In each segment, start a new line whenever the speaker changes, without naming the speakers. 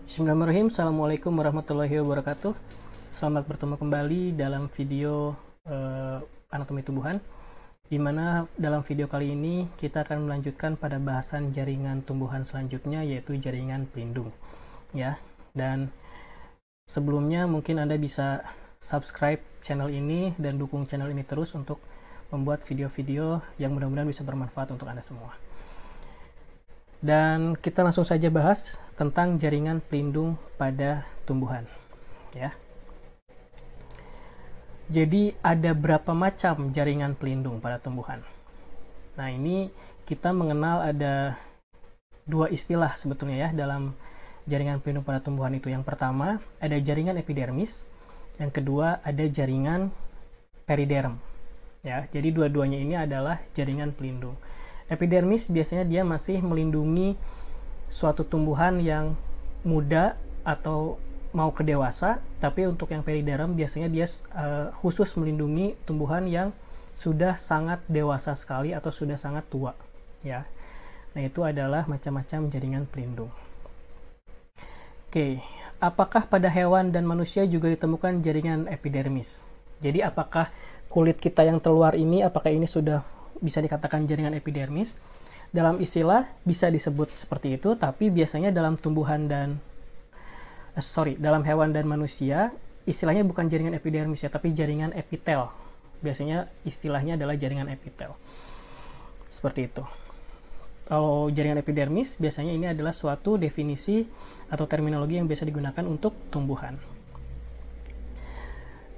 Bismillahirrahmanirrahim. Assalamualaikum warahmatullahi wabarakatuh. Selamat bertemu kembali dalam video anatomi tumbuhan, di mana dalam video kali ini kita akan melanjutkan pada bahasan jaringan tumbuhan selanjutnya, yaitu jaringan pelindung. Ya, dan sebelumnya mungkin Anda bisa subscribe channel ini dan dukung channel ini terus untuk membuat video-video yang mudah-mudahan bisa bermanfaat untuk Anda semua. Dan kita langsung saja bahas tentang jaringan pelindung pada tumbuhan, ya. Jadi ada berapa macam jaringan pelindung pada tumbuhan? Nah, ini kita mengenal ada dua istilah sebetulnya ya dalam jaringan pelindung pada tumbuhan itu. Yang pertama ada jaringan epidermis, yang kedua ada jaringan periderm. Ya, jadi dua-duanya ini adalah jaringan pelindung. Epidermis biasanya dia masih melindungi suatu tumbuhan yang muda atau mau ke dewasa, tapi untuk yang periderm biasanya dia khusus melindungi tumbuhan yang sudah sangat dewasa sekali atau sudah sangat tua, ya. Nah, itu adalah macam-macam jaringan pelindung. Oke, apakah pada hewan dan manusia juga ditemukan jaringan epidermis? Jadi apakah kulit kita yang terluar ini, apakah ini sudah bisa dikatakan jaringan epidermis? Dalam istilah bisa disebut seperti itu, tapi biasanya dalam dalam hewan dan manusia istilahnya bukan jaringan epidermis ya, tapi jaringan epitel. Biasanya istilahnya adalah jaringan epitel. Seperti itu. Kalau jaringan epidermis biasanya ini adalah suatu definisi atau terminologi yang biasa digunakan untuk tumbuhan.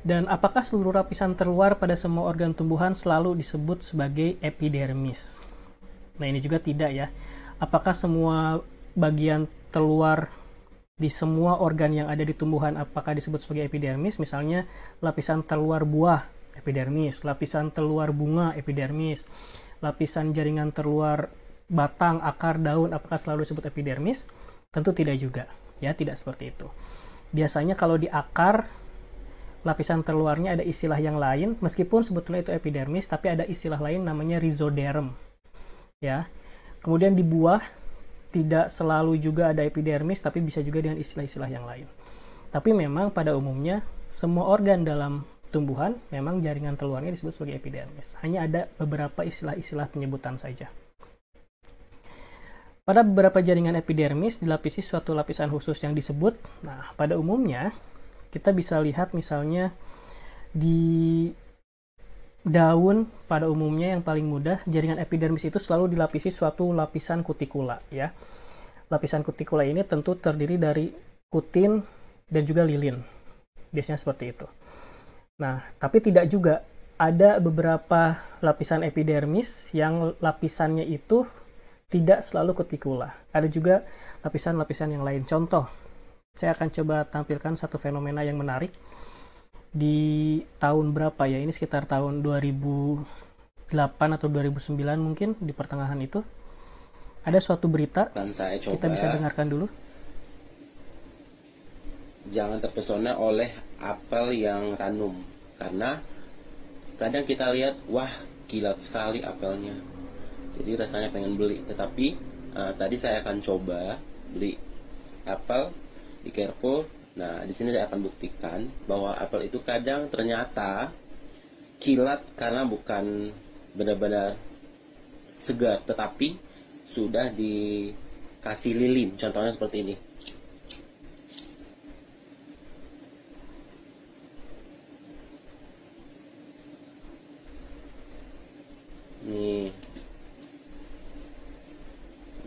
Dan apakah seluruh lapisan terluar pada semua organ tumbuhan selalu disebut sebagai epidermis? Nah, ini juga tidak ya. Apakah semua bagian terluar di semua organ yang ada di tumbuhan apakah disebut sebagai epidermis? Misalnya lapisan terluar buah, epidermis. Lapisan terluar bunga, epidermis. Lapisan jaringan terluar batang, akar, daun, apakah selalu disebut epidermis? Tentu tidak juga. Ya, tidak seperti itu. Biasanya kalau di akar, lapisan terluarnya ada istilah yang lain, meskipun sebetulnya itu epidermis, tapi ada istilah lain namanya rhizoderm. Ya. Kemudian di buah tidak selalu juga ada epidermis, tapi bisa juga dengan istilah-istilah yang lain. Tapi memang pada umumnya semua organ dalam tumbuhan memang jaringan terluarnya disebut sebagai epidermis. Hanya ada beberapa istilah-istilah penyebutan saja. Pada beberapa jaringan epidermis dilapisi suatu lapisan khusus yang disebut, nah pada umumnya kita bisa lihat misalnya di daun pada umumnya yang paling mudah, jaringan epidermis itu selalu dilapisi suatu lapisan kutikula ya. Lapisan kutikula ini tentu terdiri dari kutin dan juga lilin. Biasanya seperti itu. Nah, tapi tidak juga, ada beberapa lapisan epidermis yang lapisannya itu tidak selalu kutikula. Ada juga lapisan-lapisan yang lain. Contoh, saya akan coba tampilkan satu fenomena yang menarik di tahun berapa ya, ini sekitar tahun 2008 atau 2009 mungkin, di pertengahan itu ada suatu berita, kita bisa dengarkan dulu.
Jangan terpesona oleh apel yang ranum, karena kadang kita lihat, wah kilat sekali apelnya, jadi rasanya pengen beli, tetapi tadi saya akan coba beli apel di Carrefour. Nah, di sini saya akan buktikan bahwa apel itu kadang ternyata kilat karena bukan benar-benar segar, tetapi sudah dikasih lilin. Contohnya seperti ini. Nih.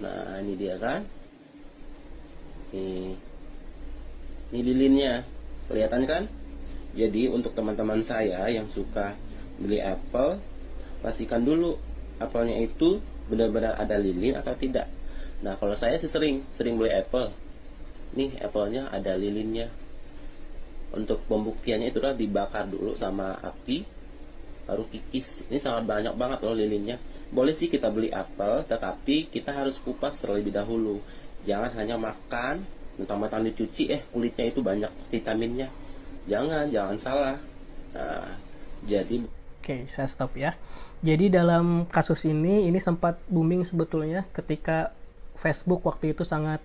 Nah, ini dia kan. Ini lilinnya, kelihatan kan? Jadi untuk teman-teman saya yang suka beli apel, pastikan dulu apelnya itu benar-benar ada lilin atau tidak. Nah, kalau saya sih sering beli apel, nih apelnya ada lilinnya. Untuk pembuktiannya itu adalah dibakar dulu sama api, baru kikis. Ini sangat banyak banget loh lilinnya. Boleh sih kita beli apel, tetapi kita harus kupas terlebih dahulu. Jangan hanya makan mentang-mentang dicuci kulitnya itu banyak vitaminnya. Jangan salah. Nah, jadi
Oke, saya stop ya. Jadi dalam kasus ini sempat booming sebetulnya ketika Facebook waktu itu sangat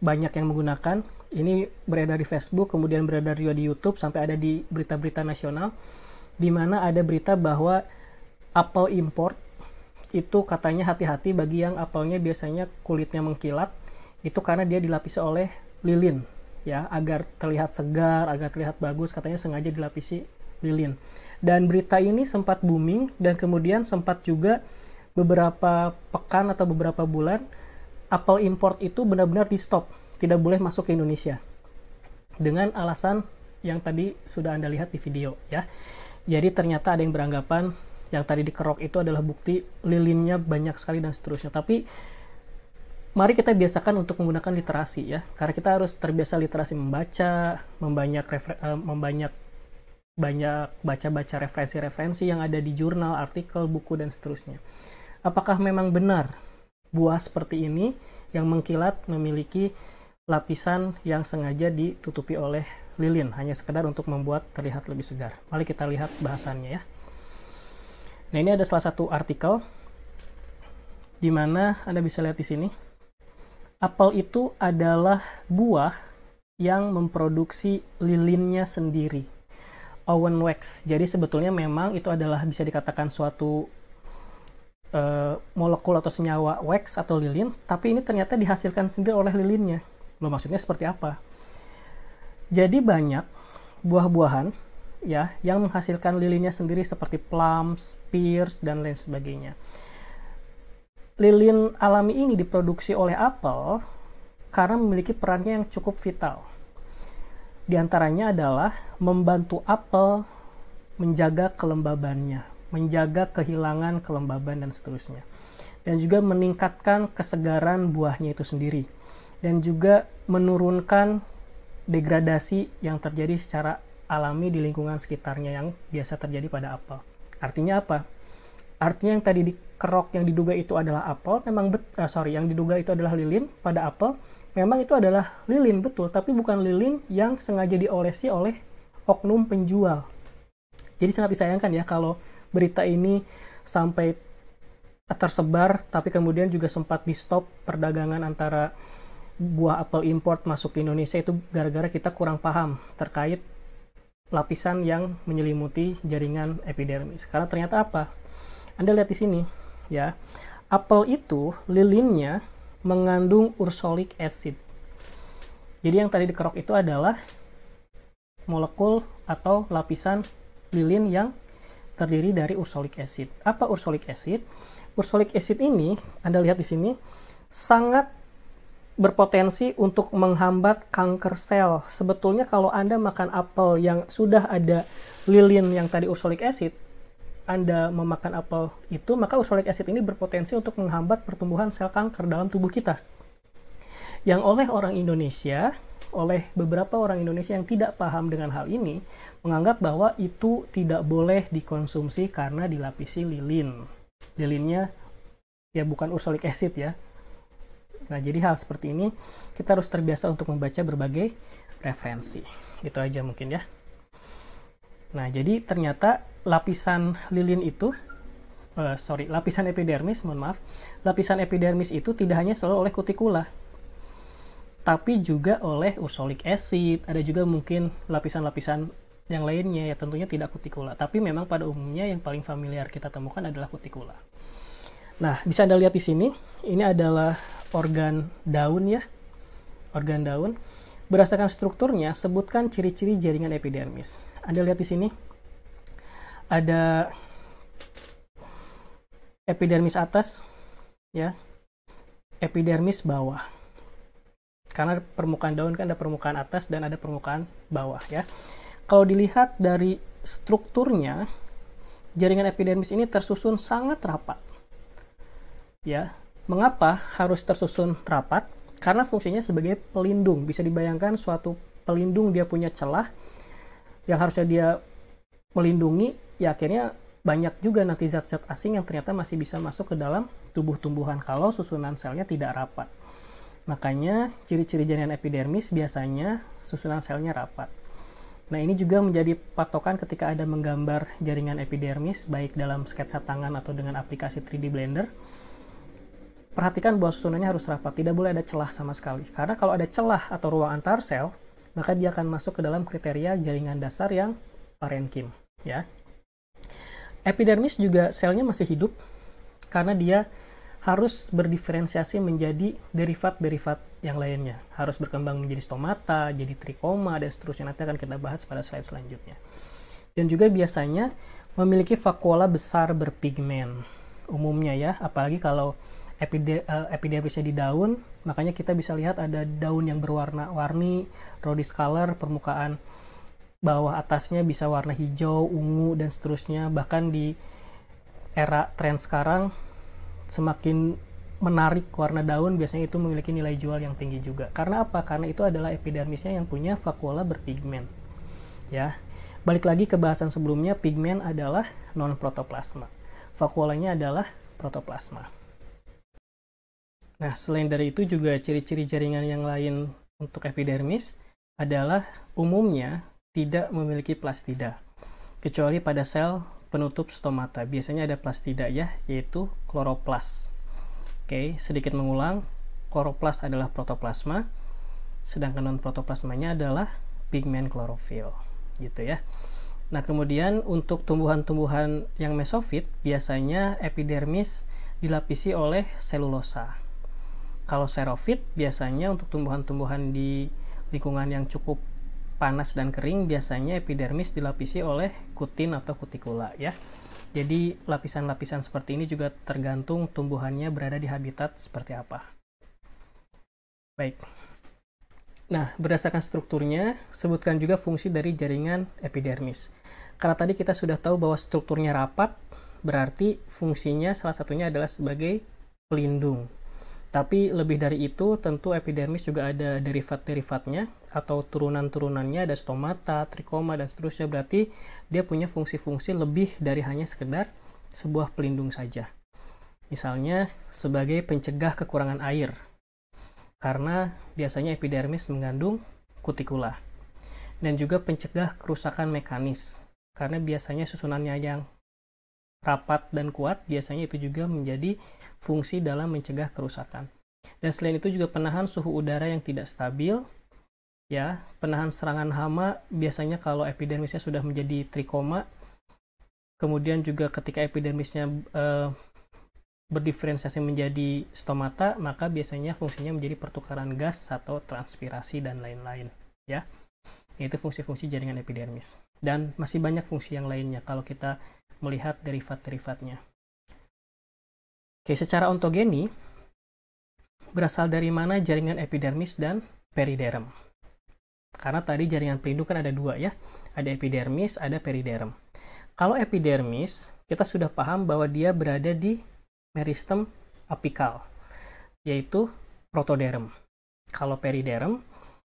banyak yang menggunakan. Ini beredar di Facebook, kemudian beredar juga di YouTube, sampai ada di berita-berita nasional, di mana ada berita bahwa apel import itu katanya hati-hati bagi yang apelnya biasanya kulitnya mengkilat, itu karena dia dilapisi oleh lilin, ya, agar terlihat segar, agar terlihat bagus, katanya sengaja dilapisi lilin. Dan berita ini sempat booming, dan kemudian sempat juga beberapa pekan atau beberapa bulan apel import itu benar-benar di stop, tidak boleh masuk ke Indonesia, dengan alasan yang tadi sudah Anda lihat di video, ya. Jadi ternyata ada yang beranggapan yang tadi dikerok itu adalah bukti lilinnya banyak sekali dan seterusnya. Tapi mari kita biasakan untuk menggunakan literasi, ya, karena kita harus terbiasa literasi membaca, banyak baca-baca referensi-referensi yang ada di jurnal, artikel, buku, dan seterusnya. Apakah memang benar buah seperti ini yang mengkilat memiliki lapisan yang sengaja ditutupi oleh lilin, hanya sekedar untuk membuat terlihat lebih segar? Mari kita lihat bahasannya, ya. Nah, ini ada salah satu artikel di mana Anda bisa lihat di sini. Apel itu adalah buah yang memproduksi lilinnya sendiri, oven wax. Jadi sebetulnya memang itu adalah bisa dikatakan suatu molekul atau senyawa wax atau lilin, tapi ini ternyata dihasilkan sendiri oleh lilinnya. Loh, maksudnya seperti apa? Jadi banyak buah-buahan, ya, yang menghasilkan lilinnya sendiri seperti plums, pears, dan lain sebagainya. Lilin alami ini diproduksi oleh apel karena memiliki perannya yang cukup vital. Di antaranya adalah membantu apel menjaga kelembabannya, menjaga kehilangan kelembaban dan seterusnya. Dan juga meningkatkan kesegaran buahnya itu sendiri. Dan juga menurunkan degradasi yang terjadi secara alami di lingkungan sekitarnya yang biasa terjadi pada apel. Artinya apa? Artinya yang tadi dikerok yang diduga itu adalah apel, yang diduga itu adalah lilin pada apel, memang itu adalah lilin, betul, tapi bukan lilin yang sengaja diolesi oleh oknum penjual. Jadi sangat disayangkan, ya, kalau berita ini sampai tersebar, tapi kemudian juga sempat di stop perdagangan antara buah apel import masuk ke Indonesia, itu gara-gara kita kurang paham terkait lapisan yang menyelimuti jaringan epidermis. Karena ternyata apa? Anda lihat di sini, ya. Apel itu lilinnya mengandung ursolic acid. Jadi yang tadi dikerok itu adalah molekul atau lapisan lilin yang terdiri dari ursolic acid. Apa ursolic acid? Ursolic acid ini, Anda lihat di sini, sangat berpotensi untuk menghambat kanker sel. Sebetulnya kalau Anda makan apel yang sudah ada lilin yang tadi ursolic acid, Anda memakan apel itu, maka ursolic acid ini berpotensi untuk menghambat pertumbuhan sel kanker dalam tubuh kita. Yang oleh beberapa orang Indonesia yang tidak paham dengan hal ini, menganggap bahwa itu tidak boleh dikonsumsi karena dilapisi lilin. Lilinnya ya bukan ursolic acid, ya. Nah, jadi hal seperti ini kita harus terbiasa untuk membaca berbagai referensi. Itu aja mungkin, ya. Nah, jadi ternyata lapisan lilin itu, lapisan epidermis, lapisan epidermis itu tidak hanya selalu oleh kutikula, tapi juga oleh ursolic acid, ada juga mungkin lapisan-lapisan yang lainnya, ya tentunya tidak kutikula. Tapi memang pada umumnya yang paling familiar kita temukan adalah kutikula. Nah, bisa Anda lihat di sini, ini adalah organ daun, ya. Organ daun. Berdasarkan strukturnya, sebutkan ciri-ciri jaringan epidermis. Anda lihat di sini, ada epidermis atas, ya, epidermis bawah. Karena permukaan daun kan ada permukaan atas dan ada permukaan bawah, ya. Kalau dilihat dari strukturnya, jaringan epidermis ini tersusun sangat rapat. Ya, mengapa harus tersusun rapat? Karena fungsinya sebagai pelindung. Bisa dibayangkan suatu pelindung, dia punya celah yang harusnya dia melindungi, ya akhirnya banyak juga nanti zat-zat asing yang ternyata masih bisa masuk ke dalam tubuh tumbuhan kalau susunan selnya tidak rapat. Makanya ciri-ciri jaringan epidermis biasanya susunan selnya rapat. Nah, ini juga menjadi patokan ketika Anda menggambar jaringan epidermis, baik dalam sketsa tangan atau dengan aplikasi 3D Blender. perhatikan bahwa susunannya harus rapat, tidak boleh ada celah sama sekali. Karena kalau ada celah atau ruang antar sel, maka dia akan masuk ke dalam kriteria jaringan dasar yang parenkim, ya. Epidermis juga selnya masih hidup karena dia harus berdiferensiasi menjadi derivat-derivat yang lainnya. Harus berkembang menjadi stomata, jadi trikoma, dan seterusnya. Nanti akan kita bahas pada slide selanjutnya. Dan juga biasanya memiliki vakuola besar berpigmen. Umumnya ya, apalagi kalau epidermisnya di daun, makanya kita bisa lihat ada daun yang berwarna-warni, rhodis color, permukaan bawah atasnya bisa warna hijau, ungu, dan seterusnya. Bahkan di era tren sekarang, semakin menarik warna daun, biasanya itu memiliki nilai jual yang tinggi juga. Karena apa? Karena itu adalah epidermisnya yang punya vakuola berpigmen. Ya, balik lagi ke bahasan sebelumnya, pigmen adalah non-protoplasma. Vakuolanya adalah protoplasma. Nah, selain dari itu juga ciri-ciri jaringan yang lain untuk epidermis adalah umumnya tidak memiliki plastida, kecuali pada sel penutup stomata. Biasanya ada plastida ya, yaitu kloroplas. Oke, sedikit mengulang, kloroplas adalah protoplasma, sedangkan non-protoplasmanya adalah pigmen klorofil, gitu ya. Nah, kemudian untuk tumbuhan-tumbuhan yang mesofit, biasanya epidermis dilapisi oleh selulosa. Kalau xerofit, biasanya untuk tumbuhan-tumbuhan di lingkungan yang cukup panas dan kering, biasanya epidermis dilapisi oleh kutin atau kutikula ya. Jadi lapisan-lapisan seperti ini juga tergantung tumbuhannya berada di habitat seperti apa. Baik. Nah, berdasarkan strukturnya, sebutkan juga fungsi dari jaringan epidermis. Karena tadi kita sudah tahu bahwa strukturnya rapat, berarti fungsinya salah satunya adalah sebagai pelindung. Tapi lebih dari itu, tentu epidermis juga ada derivat-derivatnya atau turunan-turunannya, ada stomata, trikoma, dan seterusnya. Berarti dia punya fungsi-fungsi lebih dari hanya sekedar sebuah pelindung saja. Misalnya sebagai pencegah kekurangan air, karena biasanya epidermis mengandung kutikula. Dan juga pencegah kerusakan mekanis, karena biasanya susunannya yang rapat dan kuat, biasanya itu juga menjadi fungsi dalam mencegah kerusakan. Dan selain itu juga penahan suhu udara yang tidak stabil, ya, penahan serangan hama. Biasanya kalau epidermisnya sudah menjadi trikoma, kemudian juga ketika epidermisnya berdiferensiasi menjadi stomata, maka biasanya fungsinya menjadi pertukaran gas atau transpirasi dan lain-lain, ya. Itu fungsi-fungsi jaringan epidermis. Dan masih banyak fungsi yang lainnya kalau kita melihat derivat-derivatnya. Oke, secara ontogeni, berasal dari mana jaringan epidermis dan periderm? Karena tadi jaringan pelindung kan ada dua ya, ada epidermis, ada periderm. Kalau epidermis, kita sudah paham bahwa dia berada di meristem apikal, yaitu protoderm. Kalau periderm,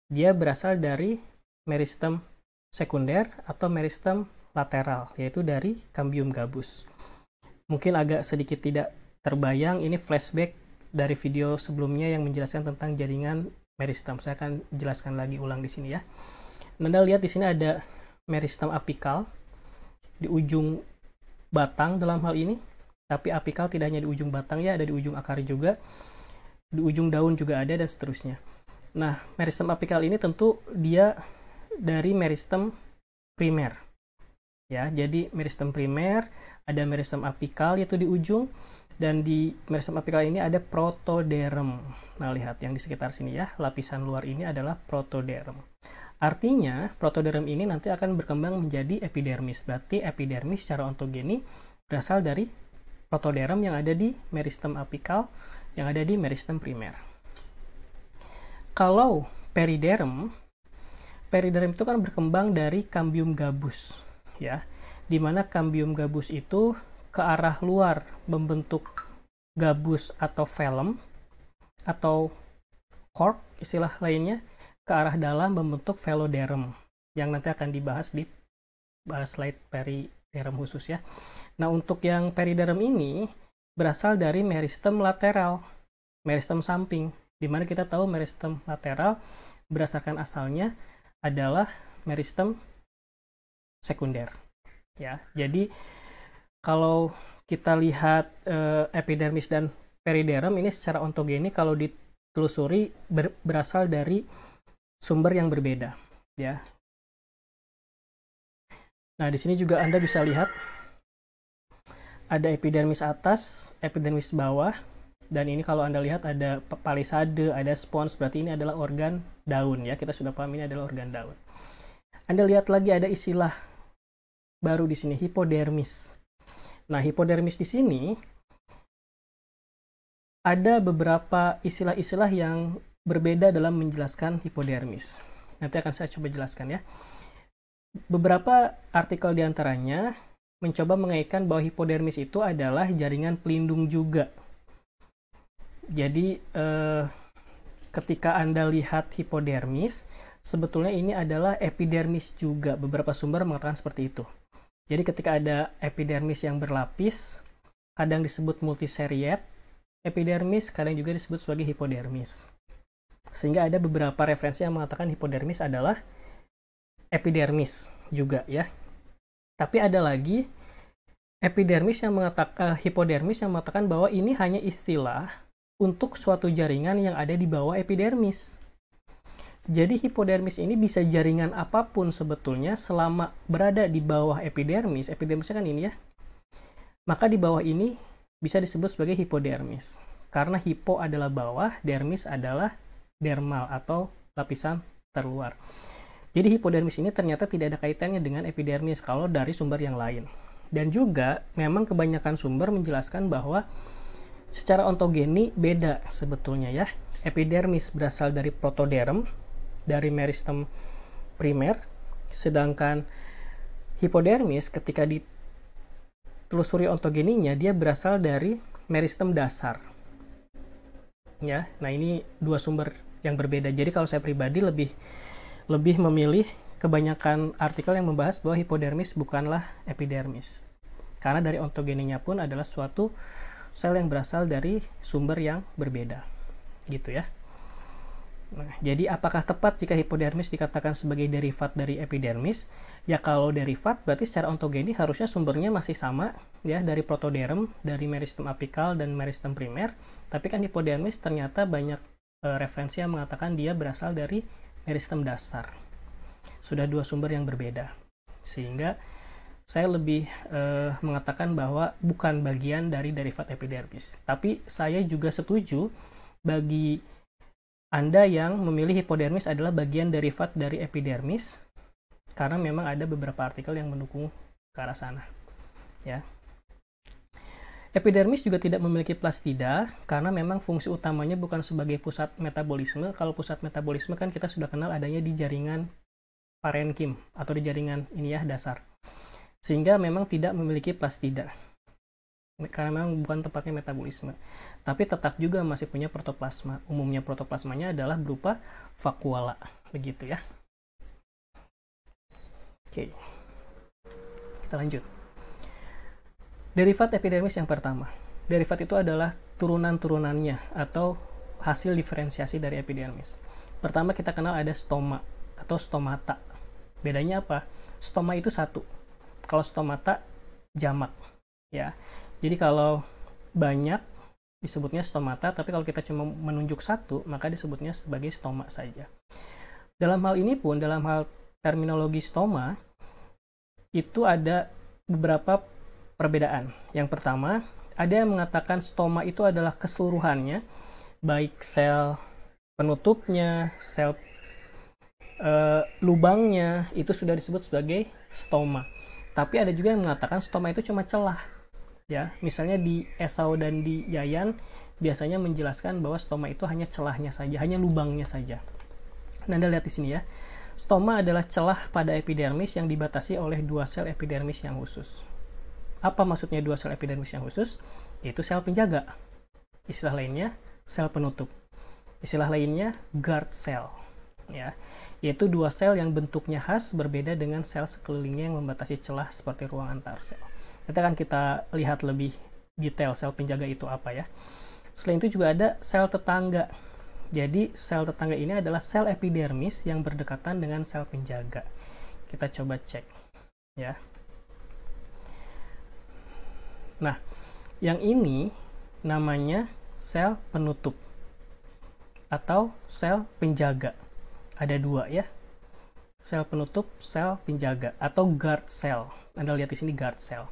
dia berasal dari meristem sekunder atau meristem lateral, yaitu dari cambium gabus. Mungkin agak sedikit tidak terbayang, ini flashback dari video sebelumnya yang menjelaskan tentang jaringan meristem. Saya akan jelaskan lagi ulang di sini ya. Anda lihat di sini ada meristem apikal di ujung batang dalam hal ini, tapi apikal tidak hanya di ujung batang ya, ada di ujung akar juga, di ujung daun juga ada, dan seterusnya. Nah, meristem apikal ini tentu dia dari meristem primer. Ya, jadi meristem primer, ada meristem apikal yaitu di ujung, dan di meristem apikal ini ada protoderm. Nah, lihat yang di sekitar sini ya, lapisan luar ini adalah protoderm. Artinya, protoderm ini nanti akan berkembang menjadi epidermis. Berarti epidermis secara ontogeni berasal dari protoderm yang ada di meristem apikal, yang ada di meristem primer. Kalau periderm itu kan berkembang dari cambium gabus, ya, di mana cambium gabus itu ke arah luar membentuk gabus atau velum atau cork istilah lainnya, ke arah dalam membentuk veloderm yang nanti akan dibahas di slide periderm khusus ya. Nah, untuk yang periderm ini berasal dari meristem lateral, meristem samping, di mana kita tahu meristem lateral berdasarkan asalnya adalah meristem sekunder. Ya, jadi kalau kita lihat epidermis dan periderm ini secara ontogeni kalau ditelusuri berasal dari sumber yang berbeda, ya. Nah, di sini juga Anda bisa lihat ada epidermis atas, epidermis bawah, dan ini kalau Anda lihat ada palisade, ada spons, berarti ini adalah organ daun, ya. Kita sudah paham ini adalah organ daun. Anda lihat lagi ada istilah baru di sini, hipodermis. Nah, hipodermis di sini ada beberapa istilah-istilah yang berbeda dalam menjelaskan hipodermis. Nanti akan saya coba jelaskan, ya. Beberapa artikel diantaranya mencoba mengaitkan bahwa hipodermis itu adalah jaringan pelindung juga. Jadi ketika Anda lihat hipodermis, sebetulnya ini adalah epidermis juga. Beberapa sumber mengatakan seperti itu. Jadi ketika ada epidermis yang berlapis, kadang disebut multiseriat epidermis, kadang juga disebut sebagai hipodermis. Sehingga ada beberapa referensi yang mengatakan hipodermis adalah epidermis juga, ya. Tapi ada lagi epidermis yang mengatakan hipodermis yang mengatakan bahwa ini hanya istilah untuk suatu jaringan yang ada di bawah epidermis. Jadi hipodermis ini bisa jaringan apapun sebetulnya selama berada di bawah epidermis. Epidermisnya kan ini, ya. Maka di bawah ini bisa disebut sebagai hipodermis. Karena hipo adalah bawah, dermis adalah dermal atau lapisan terluar. Jadi hipodermis ini ternyata tidak ada kaitannya dengan epidermis kalau dari sumber yang lain. Dan juga memang kebanyakan sumber menjelaskan bahwa secara ontogeni beda sebetulnya, ya. Epidermis berasal dari protoderm, dari meristem primer, sedangkan hipodermis ketika ditelusuri ontogeninya dia berasal dari meristem dasar. Ya, nah ini dua sumber yang berbeda. Jadi kalau saya pribadi lebih memilih kebanyakan artikel yang membahas bahwa hipodermis bukanlah epidermis. Karena dari ontogeninya pun adalah suatu sel yang berasal dari sumber yang berbeda. Gitu, ya. Nah, jadi apakah tepat jika hipodermis dikatakan sebagai derivat dari epidermis? Ya kalau derivat berarti secara ontogeni harusnya sumbernya masih sama, ya, dari protoderm, dari meristem apikal dan meristem primer. Tapi kan hipodermis ternyata banyak referensi yang mengatakan dia berasal dari meristem dasar. Sudah dua sumber yang berbeda. Sehingga saya lebih mengatakan bahwa bukan bagian dari derivat epidermis. Tapi saya juga setuju bagi Anda yang memilih hipodermis adalah bagian derivat dari epidermis, karena memang ada beberapa artikel yang mendukung ke arah sana. Ya. Epidermis juga tidak memiliki plastida, karena memang fungsi utamanya bukan sebagai pusat metabolisme. Kalau pusat metabolisme kan kita sudah kenal adanya di jaringan parenkim, atau di jaringan ini, ya, dasar. Sehingga memang tidak memiliki plastida, karena memang bukan tempatnya metabolisme. Tapi tetap juga masih punya protoplasma. Umumnya protoplasmanya adalah berupa vakuola. Begitu, ya. Oke. Kita lanjut. Derivat epidermis yang pertama. Derivat itu adalah turunan-turunannya atau hasil diferensiasi dari epidermis. Pertama kita kenal ada stoma atau stomata. Bedanya apa? Stoma itu satu. Kalau stomata jamak, ya. Jadi kalau banyak disebutnya stomata, tapi kalau kita cuma menunjuk satu, maka disebutnya sebagai stoma saja. Dalam hal ini pun, dalam hal terminologi stoma, itu ada beberapa perbedaan. Yang pertama, ada yang mengatakan stoma itu adalah keseluruhannya, baik sel penutupnya, sel lubangnya, itu sudah disebut sebagai stoma. Tapi ada juga yang mengatakan stoma itu cuma celah. Ya, misalnya di Esau dan di Yayan biasanya menjelaskan bahwa stoma itu hanya celahnya saja, hanya lubangnya saja. Nah, Anda lihat di sini, ya. Stoma adalah celah pada epidermis yang dibatasi oleh dua sel epidermis yang khusus. Apa maksudnya dua sel epidermis yang khusus? Yaitu sel penjaga. Istilah lainnya sel penutup. Istilah lainnya guard cell, ya. Yaitu dua sel yang bentuknya khas berbeda dengan sel sekelilingnya yang membatasi celah seperti ruang antar sel. Nanti akan kita lihat lebih detail sel penjaga itu apa, ya. Selain itu juga ada sel tetangga. Jadi sel tetangga ini adalah sel epidermis yang berdekatan dengan sel penjaga. Kita coba cek, ya. Nah, yang ini namanya sel penutup atau sel penjaga. Ada dua ya, sel penutup, sel penjaga atau guard cell. Anda lihat di sini guard cell.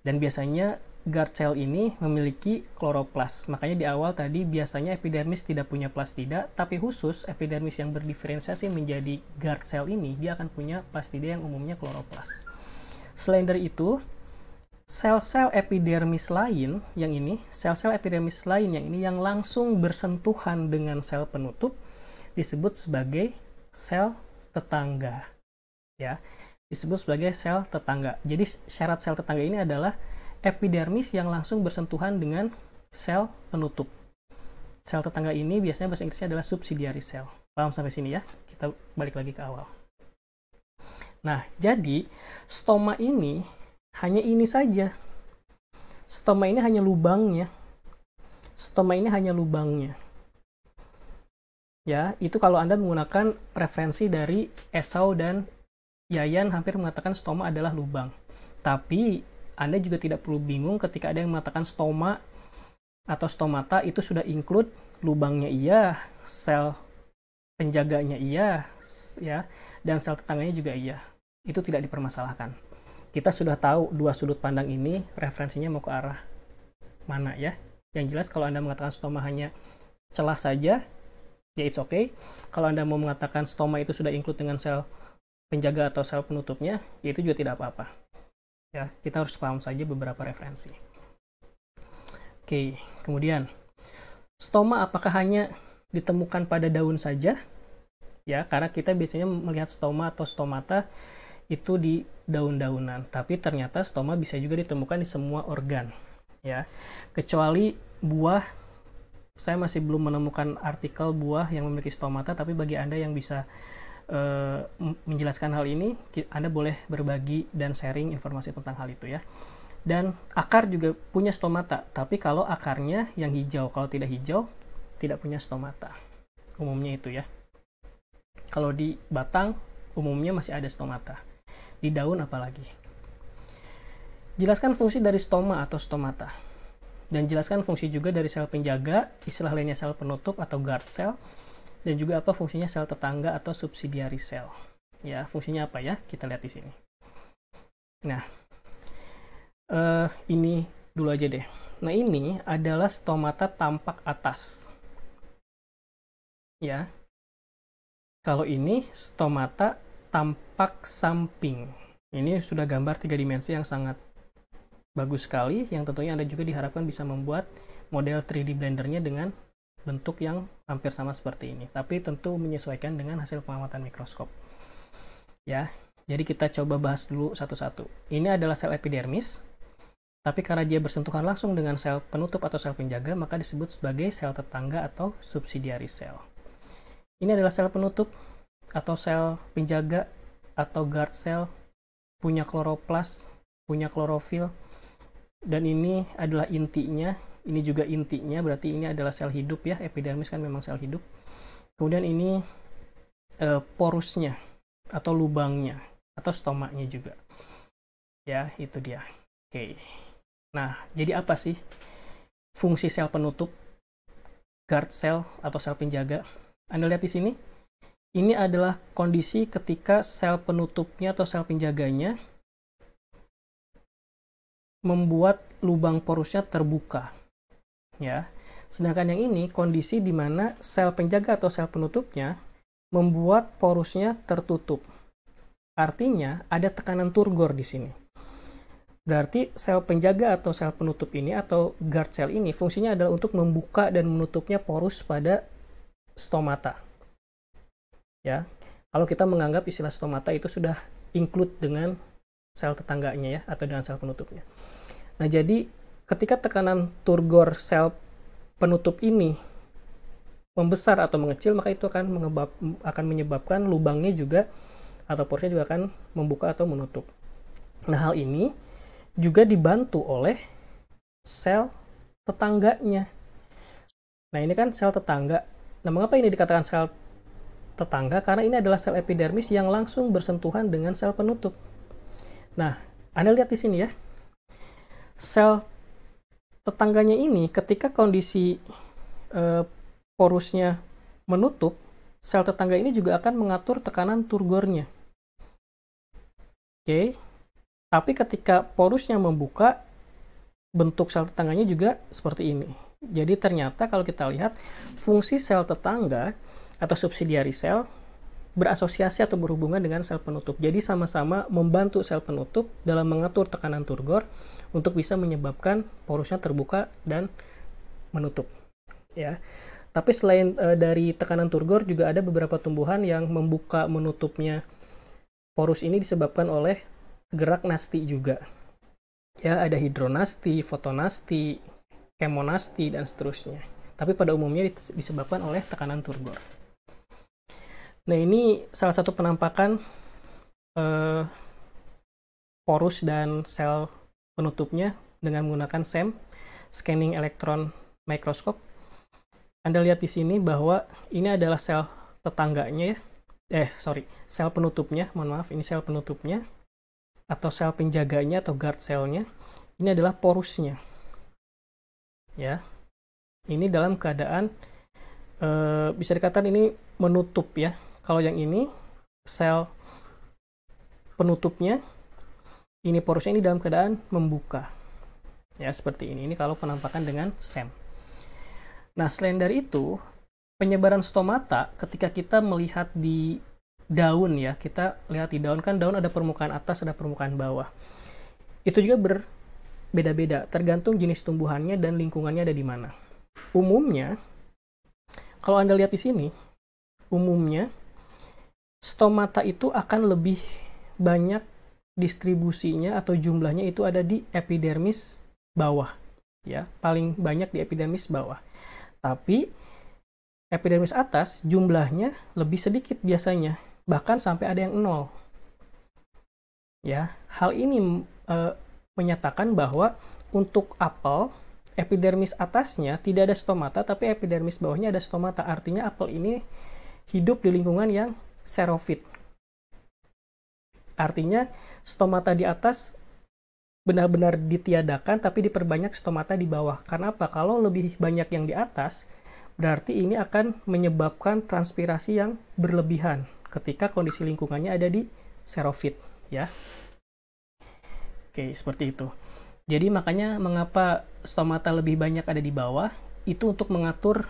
Dan biasanya guard cell ini memiliki kloroplas. Makanya di awal tadi biasanya epidermis tidak punya plastida, tapi khusus epidermis yang berdiferensiasi menjadi guard cell ini, dia akan punya plastida yang umumnya kloroplas. Selain dari itu, sel-sel epidermis lain yang ini, sel-sel epidermis lain yang ini yang langsung bersentuhan dengan sel penutup disebut sebagai sel tetangga. Ya, disebut sebagai sel tetangga. Jadi syarat sel tetangga ini adalah epidermis yang langsung bersentuhan dengan sel penutup. Sel tetangga ini biasanya bahasa Inggrisnya adalah subsidiary cell. Paham sampai sini ya? Kita balik lagi ke awal. Nah, jadi stoma ini hanya ini saja. Stoma ini hanya lubangnya. Stoma ini hanya lubangnya. Ya, itu kalau Anda menggunakan referensi dari Esau dan Yayan hampir mengatakan stoma adalah lubang. Tapi Anda juga tidak perlu bingung ketika ada yang mengatakan stoma atau stomata itu sudah include lubangnya iya, sel penjaganya iya, ya, dan sel tetangganya juga iya. Itu tidak dipermasalahkan. Kita sudah tahu dua sudut pandang ini referensinya mau ke arah mana ya. Yang jelas kalau Anda mengatakan stoma hanya celah saja, ya it's okay. Kalau Anda mau mengatakan stoma itu sudah include dengan sel penjaga atau sel penutupnya, ya itu juga tidak apa-apa. Ya, kita harus paham saja beberapa referensi. Oke, kemudian stoma apakah hanya ditemukan pada daun saja? Ya, karena kita biasanya melihat stoma atau stomata itu di daun-daunan, tapi ternyata stoma bisa juga ditemukan di semua organ. Ya, kecuali buah, saya masih belum menemukan artikel buah yang memiliki stomata, tapi bagi Anda yang bisa menjelaskan hal ini, Anda boleh berbagi dan sharing informasi tentang hal itu ya. Dan akar juga punya stomata, tapi kalau akarnya yang hijau, kalau tidak hijau tidak punya stomata. Umumnya itu ya. Kalau di batang umumnya masih ada stomata. Di daun apalagi. Jelaskan fungsi dari stoma atau stomata. Dan jelaskan fungsi juga dari sel penjaga, istilah lainnya sel penutup atau guard cell. Dan juga apa fungsinya sel tetangga atau subsidiary cell. Ya, fungsinya apa ya? Kita lihat di sini. Nah, ini dulu aja deh. Nah, ini adalah stomata tampak atas. Ya. Kalau ini stomata tampak samping. Ini sudah gambar 3 dimensi yang sangat bagus sekali, yang tentunya Anda juga diharapkan bisa membuat model 3D Blendernya dengan bentuk yang hampir sama seperti ini, tapi tentu menyesuaikan dengan hasil pengamatan mikroskop. Ya, jadi kita coba bahas dulu satu-satu. Ini adalah sel epidermis, tapi karena dia bersentuhan langsung dengan sel penutup atau sel penjaga, maka disebut sebagai sel tetangga atau subsidiary cell. Ini adalah sel penutup atau sel penjaga atau guard cell, punya kloroplas, punya klorofil, dan ini adalah intinya. Ini juga intinya, berarti ini adalah sel hidup ya, epidermis kan memang sel hidup. Kemudian ini porusnya atau lubangnya atau stomanya juga. Ya, itu dia. Oke. Nah, jadi apa sih fungsi sel penutup, guard cell atau sel penjaga? Anda lihat di sini. Ini adalah kondisi ketika sel penutupnya atau sel penjaganya membuat lubang porusnya terbuka. Ya. Sedangkan yang ini kondisi di mana sel penjaga atau sel penutupnya membuat porusnya tertutup. Artinya ada tekanan turgor di sini. Berarti sel penjaga atau sel penutup ini atau guard cell ini fungsinya adalah untuk membuka dan menutupnya porus pada stomata. Ya. Kalau kita menganggap istilah stomata itu sudah include dengan sel tetangganya ya atau dengan sel penutupnya. Nah, jadi ketika tekanan turgor sel penutup ini membesar atau mengecil, maka itu akan menyebabkan lubangnya juga atau porosnya juga akan membuka atau menutup. Nah, hal ini juga dibantu oleh sel tetangganya. Nah, ini kan sel tetangga. Nah, mengapa ini dikatakan sel tetangga? Karena ini adalah sel epidermis yang langsung bersentuhan dengan sel penutup. Nah, Anda lihat di sini ya. Sel tetangganya ini ketika kondisi porusnya menutup, sel tetangga ini juga akan mengatur tekanan turgornya. Oke. Tapi ketika porusnya membuka, bentuk sel tetangganya juga seperti ini. Jadi ternyata kalau kita lihat fungsi sel tetangga atau subsidiary sel berasosiasi atau berhubungan dengan sel penutup. Jadi sama-sama membantu sel penutup dalam mengatur tekanan turgor untuk bisa menyebabkan porusnya terbuka dan menutup. Ya. Tapi selain dari tekanan turgor juga ada beberapa tumbuhan yang membuka menutupnya porus ini disebabkan oleh gerak nasti juga. Ya, ada hidronasti, fotonasti, kemonasti, dan seterusnya. Tapi pada umumnya disebabkan oleh tekanan turgor. Nah, ini salah satu penampakan porus dan sel penutupnya dengan menggunakan SEM, Scanning Electron Microscope. Anda lihat di sini bahwa ini adalah sel tetangganya ya. Sel penutupnya, mohon maaf, ini sel penutupnya atau sel penjaganya atau guard cell-nya. Ini adalah porusnya. Ya. Ini dalam keadaan bisa dikatakan ini menutup ya. Kalau yang ini sel penutupnya, ini porusnya ini dalam keadaan membuka. Ya, seperti ini. Ini kalau penampakan dengan SEM. Nah, selain dari itu, penyebaran stomata ketika kita melihat di daun ya, kita lihat di daun kan daun ada permukaan atas, ada permukaan bawah. Itu juga berbeda-beda, tergantung jenis tumbuhannya dan lingkungannya ada di mana. Umumnya, kalau Anda lihat di sini, umumnya stomata itu akan lebih banyak distribusinya atau jumlahnya itu ada di epidermis bawah, ya, paling banyak di epidermis bawah. Tapi epidermis atas jumlahnya lebih sedikit biasanya, bahkan sampai ada yang 0. Ya, hal ini menyatakan bahwa untuk apel, epidermis atasnya tidak ada stomata, tapi epidermis bawahnya ada stomata. Artinya apel ini hidup di lingkungan yang xerofit. Artinya stomata di atas benar-benar ditiadakan, tapi diperbanyak stomata di bawah. Karena apa? Kalau lebih banyak yang di atas, berarti ini akan menyebabkan transpirasi yang berlebihan ketika kondisi lingkungannya ada di xerofit, ya. Oke, seperti itu. Jadi makanya mengapa stomata lebih banyak ada di bawah, itu untuk mengatur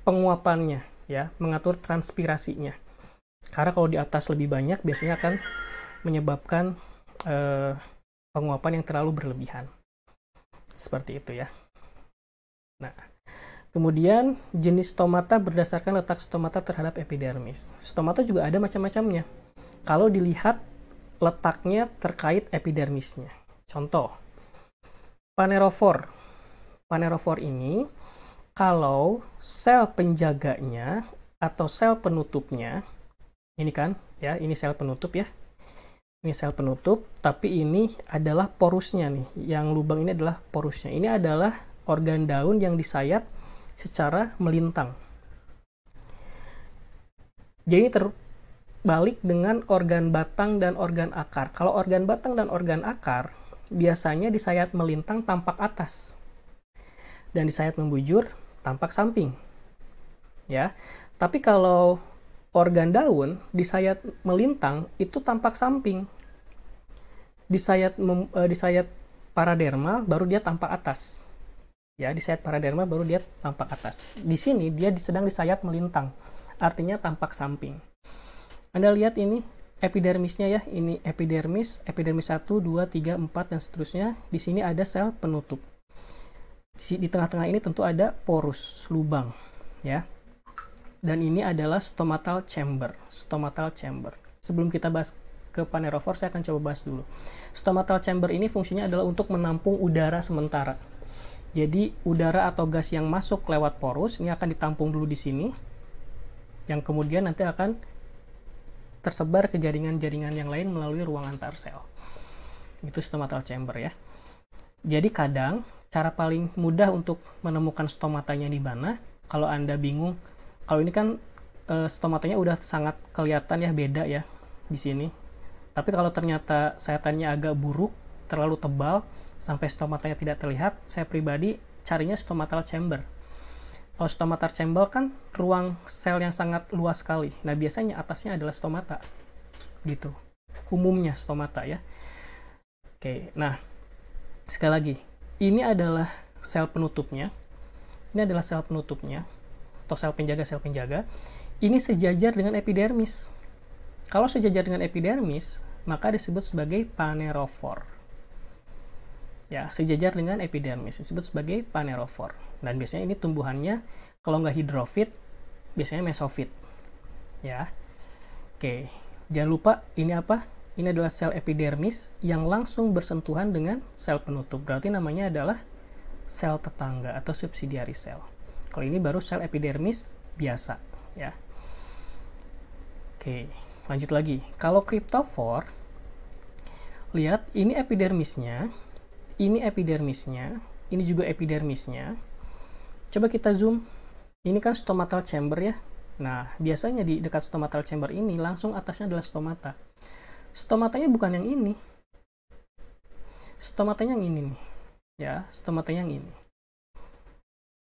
penguapannya, ya, mengatur transpirasinya. Karena kalau di atas lebih banyak, biasanya akan menyebabkan penguapan yang terlalu berlebihan. Seperti itu ya. Nah, kemudian jenis stomata berdasarkan letak stomata terhadap epidermis. Stomata juga ada macam-macamnya. Kalau dilihat letaknya terkait epidermisnya. Contoh, Phanerophore. Phanerophore ini kalau sel penjaganya atau sel penutupnya, ini kan, ya, ini sel penutup ya. Ini sel penutup, tapi ini adalah porusnya nih. Yang lubang ini adalah porusnya. Ini adalah organ daun yang disayat secara melintang. Jadi terbalik dengan organ batang dan organ akar. Kalau organ batang dan organ akar biasanya disayat melintang tampak atas. Dan disayat membujur tampak samping. Ya. Tapi kalau organ daun disayat melintang itu tampak samping. Disayat paradermal baru dia tampak atas. Ya, disayat paradermal baru dia tampak atas. Di sini dia sedang disayat melintang. Artinya tampak samping. Anda lihat ini epidermisnya ya. Ini epidermis 1, 2, 3, 4 dan seterusnya. Di sini ada sel penutup. Di tengah-tengah ini tentu ada porus, lubang, ya. Dan ini adalah stomatal chamber. Stomatal chamber. Sebelum kita bahas ke Phanerophore, saya akan coba bahas dulu. Stomatal chamber ini fungsinya adalah untuk menampung udara sementara. Jadi udara atau gas yang masuk lewat porus ini akan ditampung dulu di sini, yang kemudian nanti akan tersebar ke jaringan-jaringan yang lain melalui ruang antar sel. Itu stomatal chamber ya. Jadi kadang cara paling mudah untuk menemukan stomatanya di mana, kalau Anda bingung. Kalau ini kan stomatanya udah sangat kelihatan ya, beda ya di sini. Tapi kalau ternyata sayatannya agak buruk, terlalu tebal, sampai stomatanya tidak terlihat, saya pribadi carinya stomatal chamber. Kalau stomatal chamber kan ruang sel yang sangat luas sekali. Nah, biasanya atasnya adalah stomata. Gitu. Umumnya stomata ya. Oke, nah sekali lagi, ini adalah sel penutupnya. Ini adalah sel penutupnya atau sel penjaga. Ini sejajar dengan epidermis. Kalau sejajar dengan epidermis, maka disebut sebagai panerofor. Ya, sejajar dengan epidermis disebut sebagai panerofor. Dan biasanya ini tumbuhannya kalau nggak hidrofit, biasanya mesofit. Ya. Oke, jangan lupa ini apa? Ini adalah sel epidermis yang langsung bersentuhan dengan sel penutup. Berarti namanya adalah sel tetangga atau subsidiary cell. Kalau ini baru sel epidermis biasa, ya. Oke, lanjut lagi. Kalau cryptophore, lihat ini epidermisnya, ini juga epidermisnya. Coba kita zoom. Ini kan stomatal chamber ya. Nah, biasanya di dekat stomatal chamber ini langsung atasnya adalah stomata. Stomatanya bukan yang ini. Stomatanya yang ini nih. Ya, stomatanya yang ini.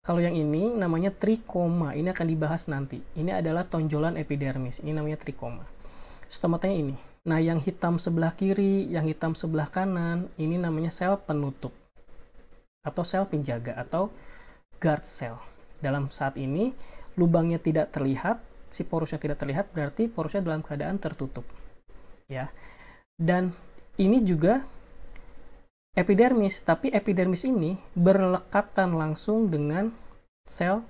Kalau yang ini namanya trikoma. Ini akan dibahas nanti. Ini adalah tonjolan epidermis. Ini namanya trikoma. Stomatanya ini. Nah, yang hitam sebelah kiri, yang hitam sebelah kanan, ini namanya sel penutup. Atau sel penjaga atau guard cell. Dalam saat ini, lubangnya tidak terlihat, si porusnya tidak terlihat, berarti porusnya dalam keadaan tertutup. Ya. Dan ini juga epidermis, tapi epidermis ini berlekatan langsung dengan sel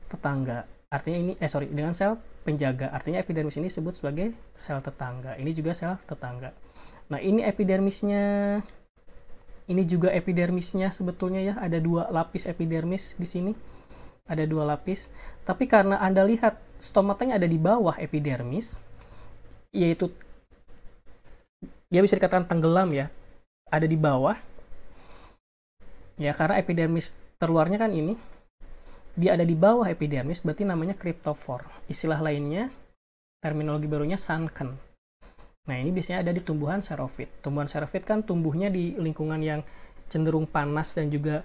tetangga. Artinya ini dengan sel penjaga. Artinya epidermis ini disebut sebagai sel tetangga. Ini juga sel tetangga. Nah, ini epidermisnya. Ini juga epidermisnya sebetulnya ya, ada 2 lapis epidermis di sini. Ada 2 lapis. Tapi karena Anda lihat stomatanya ada di bawah epidermis, yaitu dia bisa dikatakan tenggelam ya, ada di bawah ya, karena epidermis terluarnya kan ini, dia ada di bawah epidermis, berarti namanya cryptophore. Istilah lainnya, terminologi barunya sunken. Nah, ini biasanya ada di tumbuhan xerophyte. Tumbuhan xerophyte kan tumbuhnya di lingkungan yang cenderung panas dan juga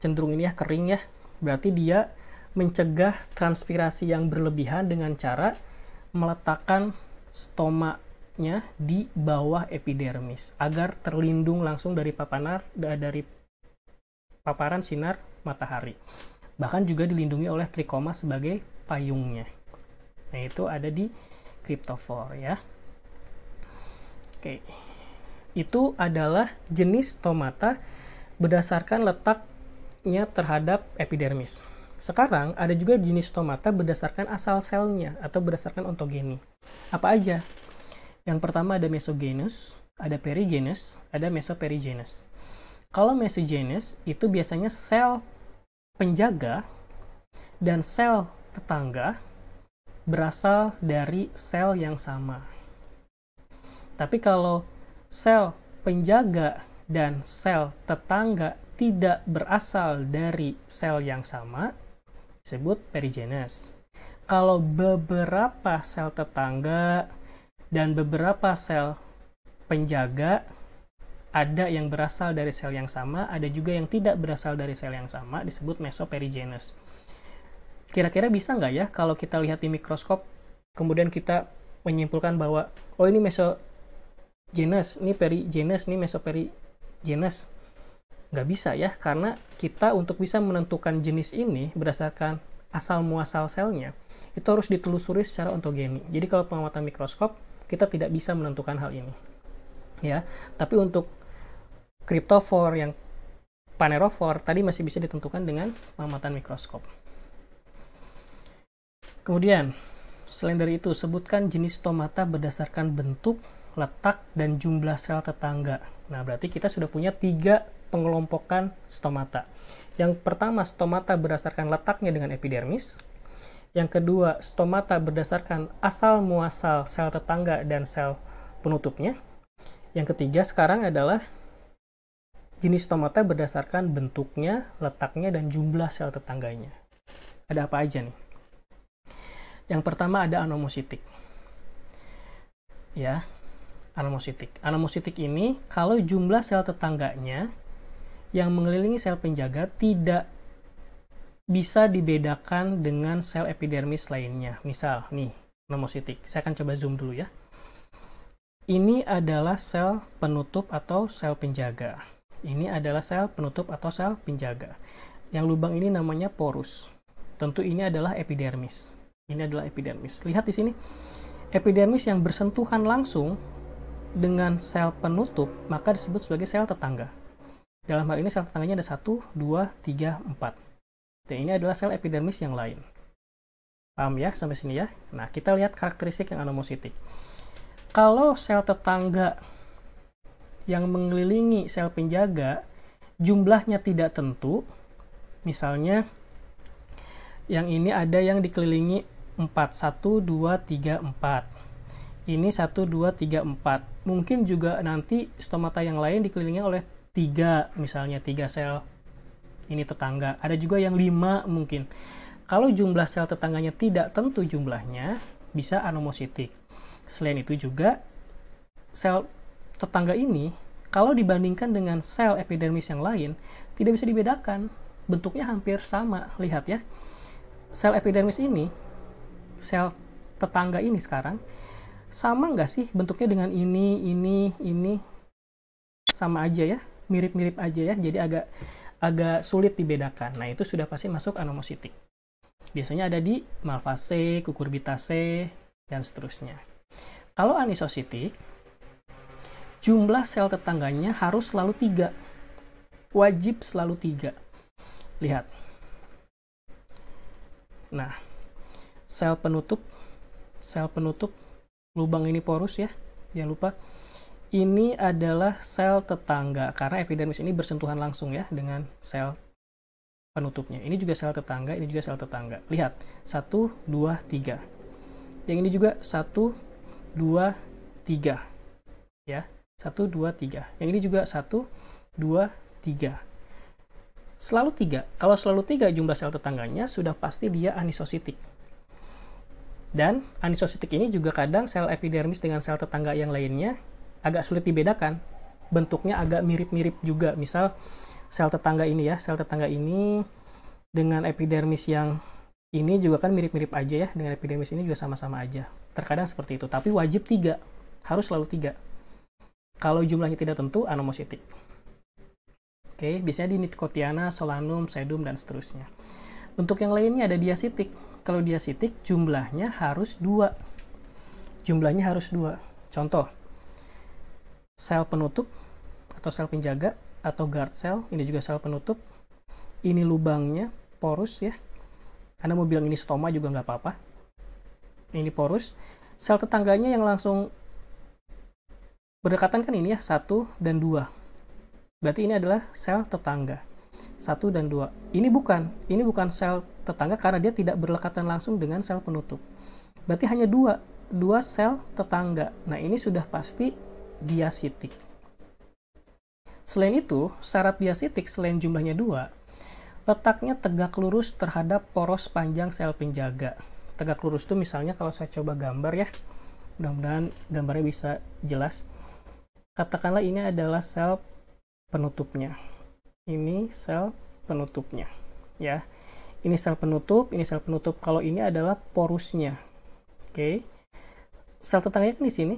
cenderung ini ya kering ya, berarti dia mencegah transpirasi yang berlebihan dengan cara meletakkan stoma di bawah epidermis agar terlindung langsung dari paparan sinar matahari. Bahkan juga dilindungi oleh trikoma sebagai payungnya. Nah, itu ada di cryptophore ya. Oke. Itu adalah jenis stomata berdasarkan letaknya terhadap epidermis. Sekarang ada juga jenis stomata berdasarkan asal selnya atau berdasarkan ontogeni. Apa aja? Yang pertama ada mesogenous, ada perigenous, ada mesoperigenous. Kalau mesogenous itu biasanya sel penjaga dan sel tetangga berasal dari sel yang sama. Tapi kalau sel penjaga dan sel tetangga tidak berasal dari sel yang sama, disebut perigenous. Kalau beberapa sel tetangga dan beberapa sel penjaga ada yang berasal dari sel yang sama, ada juga yang tidak berasal dari sel yang sama, disebut mesoperigenous. Kira-kira bisa nggak ya kalau kita lihat di mikroskop, kemudian kita menyimpulkan bahwa, oh ini mesogenous, ini perigenous, ini mesoperigenous? Nggak bisa ya, karena kita untuk bisa menentukan jenis ini berdasarkan asal-muasal selnya, itu harus ditelusuri secara ontogeni. Jadi kalau pengamatan mikroskop, kita tidak bisa menentukan hal ini. Ya, tapi untuk cryptophore yang panerophore tadi masih bisa ditentukan dengan pengamatan mikroskop. Kemudian, selain dari itu, sebutkan jenis stomata berdasarkan bentuk, letak, dan jumlah sel tetangga. Nah, berarti kita sudah punya 3 pengelompokan stomata. Yang pertama, stomata berdasarkan letaknya dengan epidermis. Yang kedua, stomata berdasarkan asal muasal sel tetangga dan sel penutupnya. Yang ketiga sekarang adalah jenis stomata berdasarkan bentuknya, letaknya, dan jumlah sel tetangganya. Ada apa aja nih? Yang pertama ada anomositik. Ya, anomositik. Anomositik ini kalau jumlah sel tetangganya yang mengelilingi sel penjaga tidak bisa dibedakan dengan sel epidermis lainnya. Misal, nih, anomositik. Saya akan coba zoom dulu ya. Ini adalah sel penutup atau sel penjaga. Ini adalah sel penutup atau sel penjaga. Yang lubang ini namanya porus. Tentu ini adalah epidermis. Ini adalah epidermis. Lihat di sini. Epidermis yang bersentuhan langsung dengan sel penutup, maka disebut sebagai sel tetangga. Dalam hal ini sel tetangganya ada 1, 2, 3, 4. Dan ini adalah sel epidermis yang lain. Paham ya sampai sini ya? Nah, kita lihat karakteristik yang anomositik. Kalau sel tetangga yang mengelilingi sel penjaga jumlahnya tidak tentu, misalnya yang ini ada yang dikelilingi 4, 1, 2, 3, 4. Ini 1, 2, 3, 4. Mungkin juga nanti stomata yang lain dikelilingi oleh 3, misalnya 3 sel ini tetangga. Ada juga yang 5 mungkin. Kalau jumlah sel tetangganya tidak tentu jumlahnya, bisa anomositik. Selain itu juga, sel tetangga ini, kalau dibandingkan dengan sel epidermis yang lain, tidak bisa dibedakan. Bentuknya hampir sama. Lihat ya. Sel epidermis ini, sel tetangga ini sekarang, sama nggak sih bentuknya dengan ini? Sama aja ya. Mirip-mirip aja ya. Jadi agak sulit dibedakan. Nah, itu sudah pasti masuk anomositik. Biasanya ada di Malvaceae, Cucurbitaceae, dan seterusnya. Kalau anisositik, jumlah sel tetangganya harus selalu 3. Wajib selalu 3. Lihat. Nah, sel penutup, lubang ini porus ya, jangan lupa. Ini adalah sel tetangga, karena epidermis ini bersentuhan langsung ya dengan sel penutupnya. Ini juga sel tetangga, ini juga sel tetangga. Lihat, 1, 2, 3. Yang ini juga 1, 2, 3. Ya, 1, 2, 3. Yang ini juga 1, 2, 3. Selalu 3. Kalau selalu 3 jumlah sel tetangganya, sudah pasti dia anisositik. Dan anisositik ini juga kadang sel epidermis dengan sel tetangga yang lainnya agak sulit dibedakan. Bentuknya agak mirip-mirip juga. Misal, sel tetangga ini ya, sel tetangga ini dengan epidermis yang ini juga kan mirip-mirip aja ya, dengan epidermis ini juga sama-sama aja. Terkadang seperti itu, tapi wajib 3. Harus selalu 3. Kalau jumlahnya tidak tentu, anomositik. Oke, biasanya di Nicotiana, Solanum, Sedum, dan seterusnya. Untuk yang lainnya ada diasitik. Kalau diasitik, jumlahnya harus 2. Jumlahnya harus 2. Contoh, sel penutup atau sel penjaga atau guard cell, ini juga sel penutup. Ini lubangnya, porus ya. Anda mau bilang ini stoma juga nggak apa-apa. Ini porus. Sel tetangganya yang langsung berdekatan kan ini ya, 1 dan 2. Berarti ini adalah sel tetangga. 1 dan 2. Ini bukan sel tetangga karena dia tidak berdekatan langsung dengan sel penutup. Berarti hanya 2 sel tetangga. Nah, ini sudah pasti diasitik. Selain itu, syarat diasitik selain jumlahnya 2, letaknya tegak lurus terhadap poros panjang sel penjaga. Tegak lurus itu misalnya kalau saya coba gambar ya, mudah-mudahan gambarnya bisa jelas. Katakanlah ini adalah sel penutupnya. Ini sel penutupnya. Ya, ini sel penutup, ini sel penutup. Kalau ini adalah porusnya. Oke. Sel tetangganya kan di sini.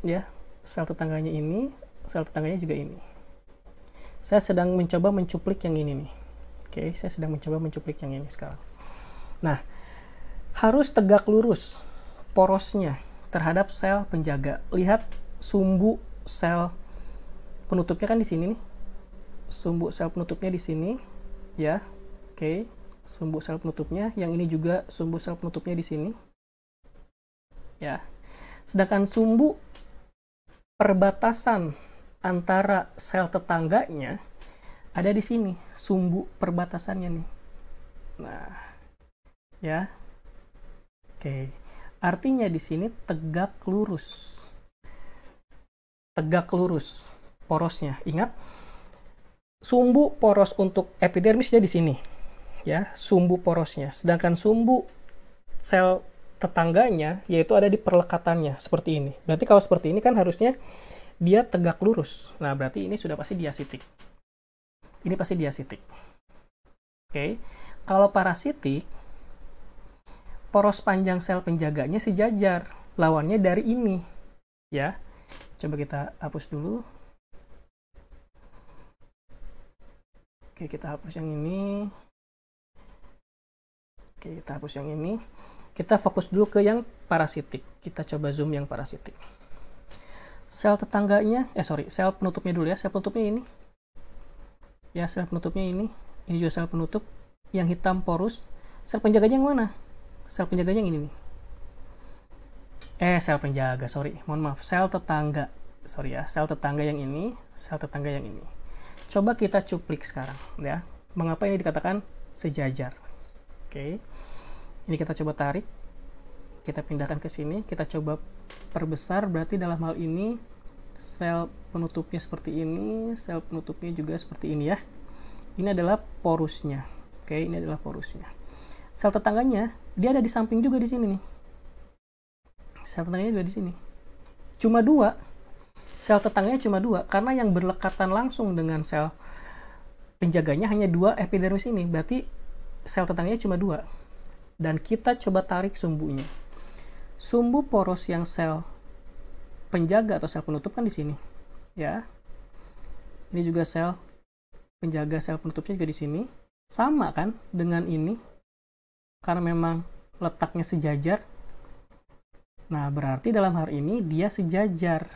Ya, sel tetangganya ini, sel tetangganya juga ini. Saya sedang mencoba mencuplik yang ini nih. Oke, saya sedang mencoba mencuplik yang ini sekarang. Nah, harus tegak lurus porosnya terhadap sel penjaga. Lihat sumbu sel penutupnya kan di sini nih. Sumbu sel penutupnya di sini, ya. Oke, sumbu sel penutupnya. Yang ini juga sumbu sel penutupnya di sini. Ya. Sedangkan sumbu perbatasan antara sel tetangganya ada di sini, sumbu perbatasannya nih. Nah, ya. Oke. Artinya di sini tegak lurus. Tegak lurus porosnya. Ingat, sumbu poros untuk epidermisnya di sini. Ya, sumbu porosnya. Sedangkan sumbu sel tetangganya yaitu ada di perlekatannya seperti ini. Berarti kalau seperti ini kan harusnya dia tegak lurus. Nah, berarti ini sudah pasti diasitik. Ini pasti diasitik. Oke. Kalau parasitik, poros panjang sel penjaganya sejajar. Lawannya dari ini. Ya. Coba kita hapus dulu. Oke, kita hapus yang ini. Oke, kita hapus yang ini. Kita fokus dulu ke yang parasitik. Kita coba zoom yang parasitik. Sel tetangganya, sel penutupnya dulu ya. Sel penutupnya ini. Ya, sel penutupnya ini. Ini juga sel penutup. Yang hitam porus. Sel penjaganya yang mana? Sel penjaganya yang ini nih. Sel penjaga, mohon maaf. Sel tetangga. Sorry ya, sel tetangga yang ini. Sel tetangga yang ini. Coba kita cuplik sekarang ya. Mengapa ini dikatakan sejajar? Oke. Ini kita coba tarik. Kita pindahkan ke sini. Kita coba perbesar. Berarti dalam hal ini sel penutupnya seperti ini. Sel penutupnya juga seperti ini ya. Ini adalah porusnya. Oke, ini adalah porusnya. Sel tetangganya, dia ada di samping juga di sini nih. Sel tetangganya juga di sini. Cuma 2. Sel tetangganya cuma 2. Karena yang berlekatan langsung dengan sel penjaganya hanya 2 epidermis ini. Berarti sel tetangganya cuma 2. Dan kita coba tarik sumbunya. Sumbu poros yang sel penjaga atau sel penutup kan di sini. Ya. Ini juga sel penjaga, sel penutupnya juga di sini. Sama kan dengan ini. Karena memang letaknya sejajar. Nah, berarti dalam hal ini dia sejajar.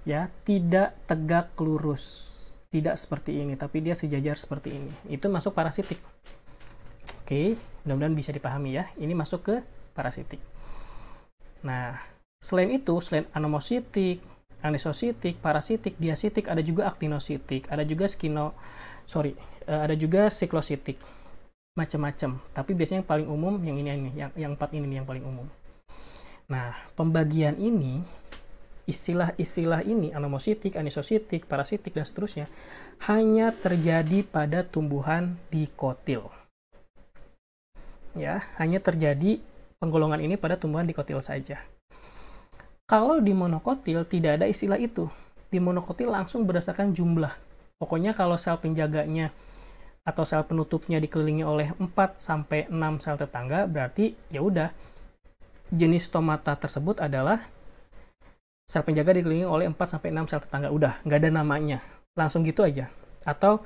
Ya, tidak tegak lurus. Tidak seperti ini, tapi dia sejajar seperti ini. Itu masuk parasitik. Oke, mudah-mudahan bisa dipahami ya. Ini masuk ke parasitik. Nah, selain itu, selain anomositik, anisositik, parasitik, diasitik, ada juga aktinositik, ada juga ada juga siklositik. Macam-macam. Tapi biasanya yang paling umum yang ini, yang 4 ini yang paling umum. Nah, pembagian ini, istilah-istilah ini, anomositik, anisositik, parasitik, dan seterusnya, hanya terjadi pada tumbuhan dikotil. Ya, hanya terjadi penggolongan ini pada tumbuhan dikotil saja. Kalau di monokotil tidak ada istilah itu. Di monokotil langsung berdasarkan jumlah. Pokoknya kalau sel penjaganya atau sel penutupnya dikelilingi oleh 4-6 sel tetangga, berarti ya udah jenis stomata tersebut adalah sel penjaga dikelilingi oleh 4-6 sel tetangga. Udah, nggak ada namanya. Langsung gitu aja. Atau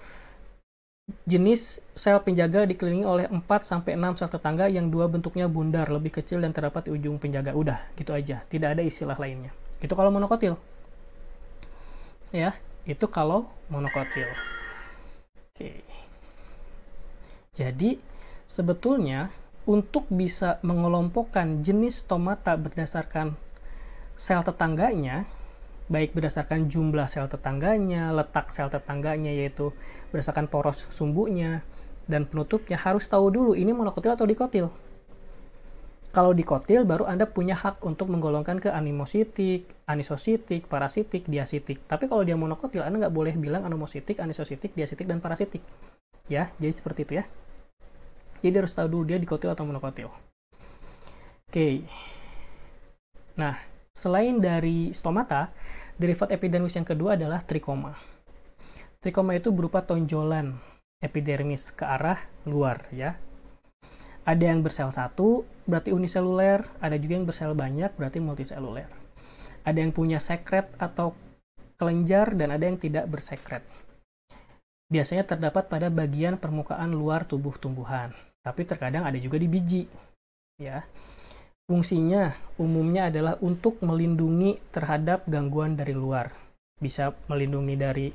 jenis sel penjaga dikelilingi oleh 4-6 sel tetangga yang 2 bentuknya bundar, lebih kecil dan terdapat di ujung penjaga. Udah, gitu aja. Tidak ada istilah lainnya. Itu kalau monokotil. Ya, itu kalau monokotil. Oke. Jadi, sebetulnya untuk bisa mengelompokkan jenis stomata berdasarkan sel tetangganya, baik berdasarkan jumlah sel tetangganya, letak sel tetangganya, yaitu berdasarkan poros sumbunya, dan penutupnya, harus tahu dulu ini monokotil atau dikotil. Kalau dikotil, baru Anda punya hak untuk menggolongkan ke anomositik, anisositik, parasitik, diasitik. Tapi kalau dia monokotil, Anda nggak boleh bilang anomositik, anisositik, diasitik, dan parasitik. Ya, jadi seperti itu ya. Jadi harus tahu dulu dia dikotil atau monokotil. Oke. Nah, selain dari stomata, derivat epidermis yang kedua adalah trikoma. Trikoma itu berupa tonjolan epidermis ke arah luar ya. Ada yang bersel 1 berarti uniseluler, ada juga yang bersel banyak berarti multiseluler. Ada yang punya sekret atau kelenjar dan ada yang tidak bersekret. Biasanya terdapat pada bagian permukaan luar tubuh tumbuhan, tapi terkadang ada juga di biji ya. Fungsinya umumnya adalah untuk melindungi terhadap gangguan dari luar. Bisa melindungi dari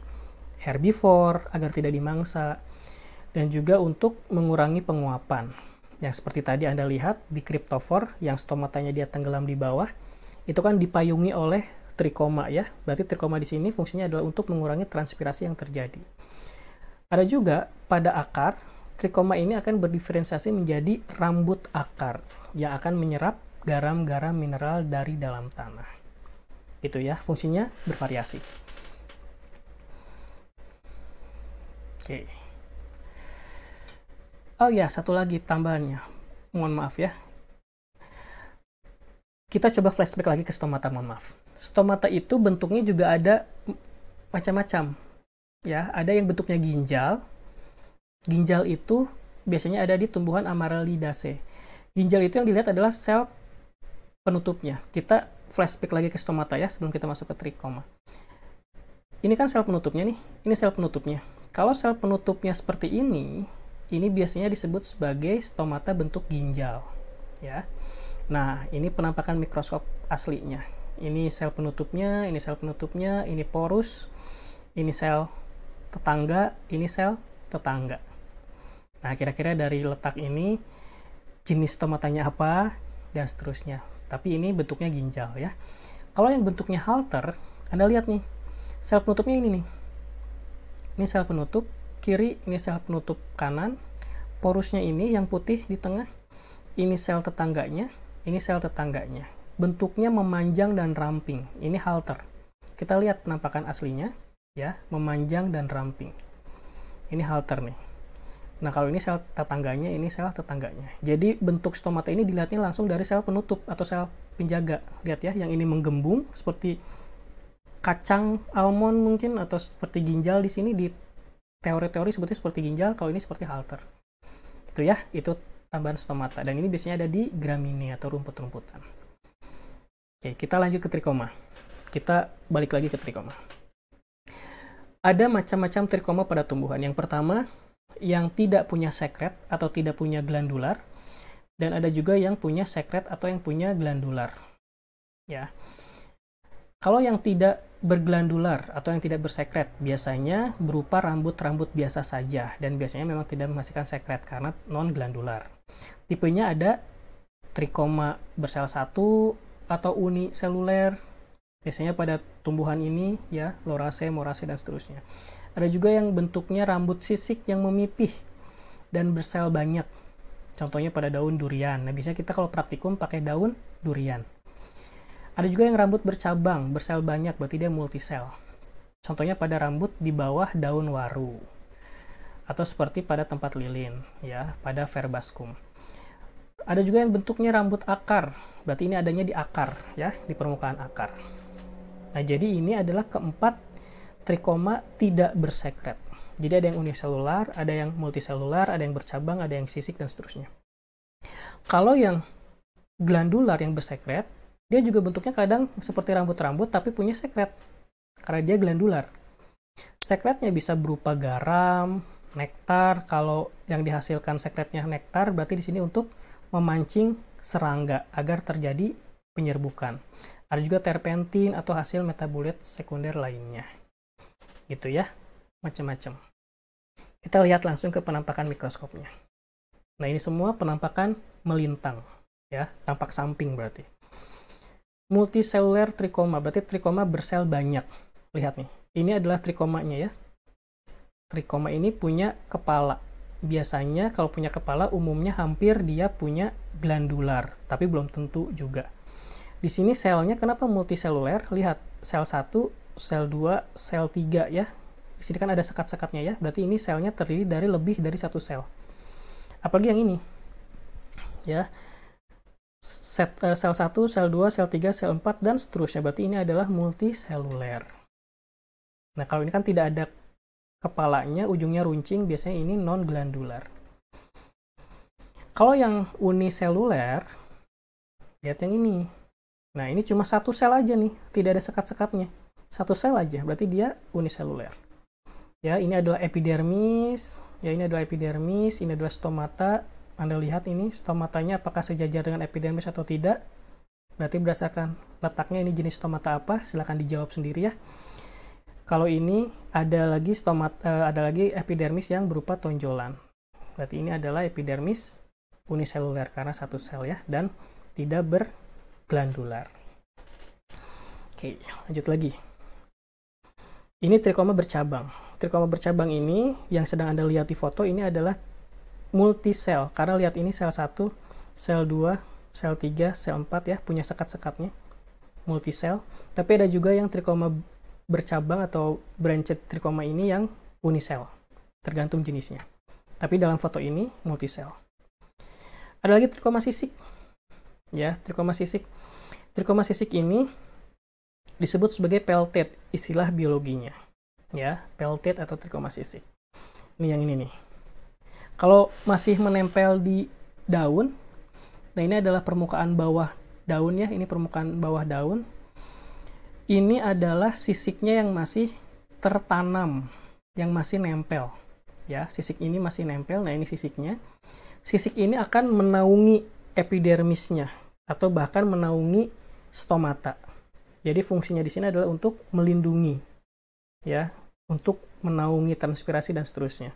herbivore agar tidak dimangsa, dan juga untuk mengurangi penguapan. Yang seperti tadi Anda lihat di cryptophore yang stomatanya dia tenggelam di bawah, itu kan dipayungi oleh trikoma ya. Berarti trikoma di sini fungsinya adalah untuk mengurangi transpirasi yang terjadi. Ada juga pada akar, trikoma ini akan berdiferensiasi menjadi rambut akar yang akan menyerap garam-garam mineral dari dalam tanah. Itu ya, fungsinya bervariasi. Oke. Oh ya, satu lagi tambahannya. Mohon maaf ya. Kita coba flashback lagi ke stomata, mohon maaf. Stomata itu bentuknya juga ada macam-macam. Ya, ada yang bentuknya ginjal. Ginjal itu biasanya ada di tumbuhan Amaryllidaceae. Ginjal itu yang dilihat adalah sel penutupnya. Kita flashback lagi ke stomata ya, sebelum kita masuk ke trikoma. Ini kan sel penutupnya nih, ini sel penutupnya. Kalau sel penutupnya seperti ini biasanya disebut sebagai stomata bentuk ginjal. Ya. Nah, ini penampakan mikroskop aslinya. Ini sel penutupnya, ini sel penutupnya, ini porus, ini sel tetangga, ini sel tetangga. Nah, kira-kira dari letak ini jenis stomatanya apa dan seterusnya. Tapi ini bentuknya ginjal ya. Kalau yang bentuknya halter, Anda lihat nih, sel penutupnya ini nih. Ini sel penutup kiri, ini sel penutup kanan. Porusnya ini yang putih di tengah. Ini sel tetangganya, ini sel tetangganya. Bentuknya memanjang dan ramping. Ini halter. Kita lihat penampakan aslinya ya, memanjang dan ramping. Ini halter nih. Nah, kalau ini sel tetangganya, ini sel tetangganya. Jadi bentuk stomata ini dilihatnya langsung dari sel penutup atau sel penjaga. Lihat ya, yang ini menggembung seperti kacang almond mungkin, atau seperti ginjal di sini, di teori-teori sebutnya seperti ginjal, kalau ini seperti halter. Itu ya, itu tambahan stomata. Dan ini biasanya ada di Gramineae atau rumput-rumputan. Oke, kita lanjut ke trikoma. Kita balik lagi ke trikoma. Ada macam-macam trikoma pada tumbuhan. Yang pertama, yang tidak punya sekret atau tidak punya glandular, dan ada juga yang punya sekret atau yang punya glandular. Ya. Kalau yang tidak berglandular atau yang tidak bersekret biasanya berupa rambut-rambut biasa saja, dan biasanya memang tidak menghasilkan sekret karena non-glandular. Tipenya ada trikoma bersel satu atau uniseluler, biasanya pada tumbuhan ini ya, Lauraceae, Moraceae dan seterusnya. Ada juga yang bentuknya rambut sisik yang memipih dan bersel banyak. Contohnya pada daun durian. Nah, biasanya kita kalau praktikum pakai daun durian. Ada juga yang rambut bercabang, bersel banyak, berarti dia multisel. Contohnya pada rambut di bawah daun waru. Atau seperti pada tempat lilin, ya, pada verbascum. Ada juga yang bentuknya rambut akar, berarti ini adanya di akar, ya, di permukaan akar. Nah, jadi ini adalah keempat trikoma tidak bersekret. Jadi ada yang uniselular, ada yang multiselular, ada yang bercabang, ada yang sisik, dan seterusnya. Kalau yang glandular yang bersekret, dia juga bentuknya kadang seperti rambut-rambut, tapi punya sekret. Karena dia glandular. Sekretnya bisa berupa garam, nektar. Kalau yang dihasilkan sekretnya nektar, berarti di sini untuk memancing serangga agar terjadi penyerbukan. Ada juga terpentin atau hasil metabolit sekunder lainnya. Gitu ya, macam-macam. Kita lihat langsung ke penampakan mikroskopnya. Nah, ini semua penampakan melintang, ya, tampak samping berarti. Multiselular trikoma, berarti trikoma bersel banyak. Lihat nih, ini adalah trikomanya ya. Trikoma ini punya kepala. Biasanya kalau punya kepala, umumnya hampir dia punya glandular, tapi belum tentu juga. Di sini selnya kenapa multiseluler? Lihat, sel 1, sel 2, sel 3 ya. Di sini kan ada sekat-sekatnya ya. Berarti ini selnya terdiri dari lebih dari satu sel. Apalagi yang ini. Ya. Sel 1, sel 2, sel 3, sel 4 dan seterusnya. Berarti ini adalah multiseluler. Nah, kalau ini kan tidak ada kepalanya, ujungnya runcing, biasanya ini non-glandular. Kalau yang uniseluler, lihat yang ini. Nah, ini cuma satu sel aja nih, tidak ada sekat-sekatnya. Satu sel aja, berarti dia uniseluler. Ya, ini adalah epidermis. Ya, ini adalah epidermis, ini adalah stomata. Anda lihat ini, stomatanya apakah sejajar dengan epidermis atau tidak? Berarti berdasarkan letaknya ini jenis stomata apa? Silahkan dijawab sendiri ya. Kalau ini ada lagi ada lagi epidermis yang berupa tonjolan. Berarti ini adalah epidermis uniseluler karena satu sel ya, dan tidak berglandular. Oke, lanjut lagi. Ini trikoma bercabang. Trikoma bercabang ini yang sedang Anda lihat di foto ini adalah multisel. Karena lihat ini sel 1, sel 2, sel 3, sel 4 ya, punya sekat-sekatnya. Multisel. Tapi ada juga yang trikoma bercabang atau branched trikoma ini yang unisel. Tergantung jenisnya. Tapi dalam foto ini multisel. Ada lagi trikoma sisik. Ya, trikoma sisik. trikoma sisik ini disebut sebagai peltate, istilah biologinya. Ya, peltate atau trikoma sisik. Ini yang ini nih. Kalau masih menempel di daun, nah ini adalah permukaan bawah daun ya, ini permukaan bawah daun. Ini adalah sisiknya yang masih tertanam, yang masih nempel. Ya, sisik ini masih nempel. Nah, ini sisiknya. Sisik ini akan menaungi epidermisnya atau bahkan menaungi stomata. Jadi fungsinya di sini adalah untuk melindungi, ya, untuk menaungi transpirasi dan seterusnya.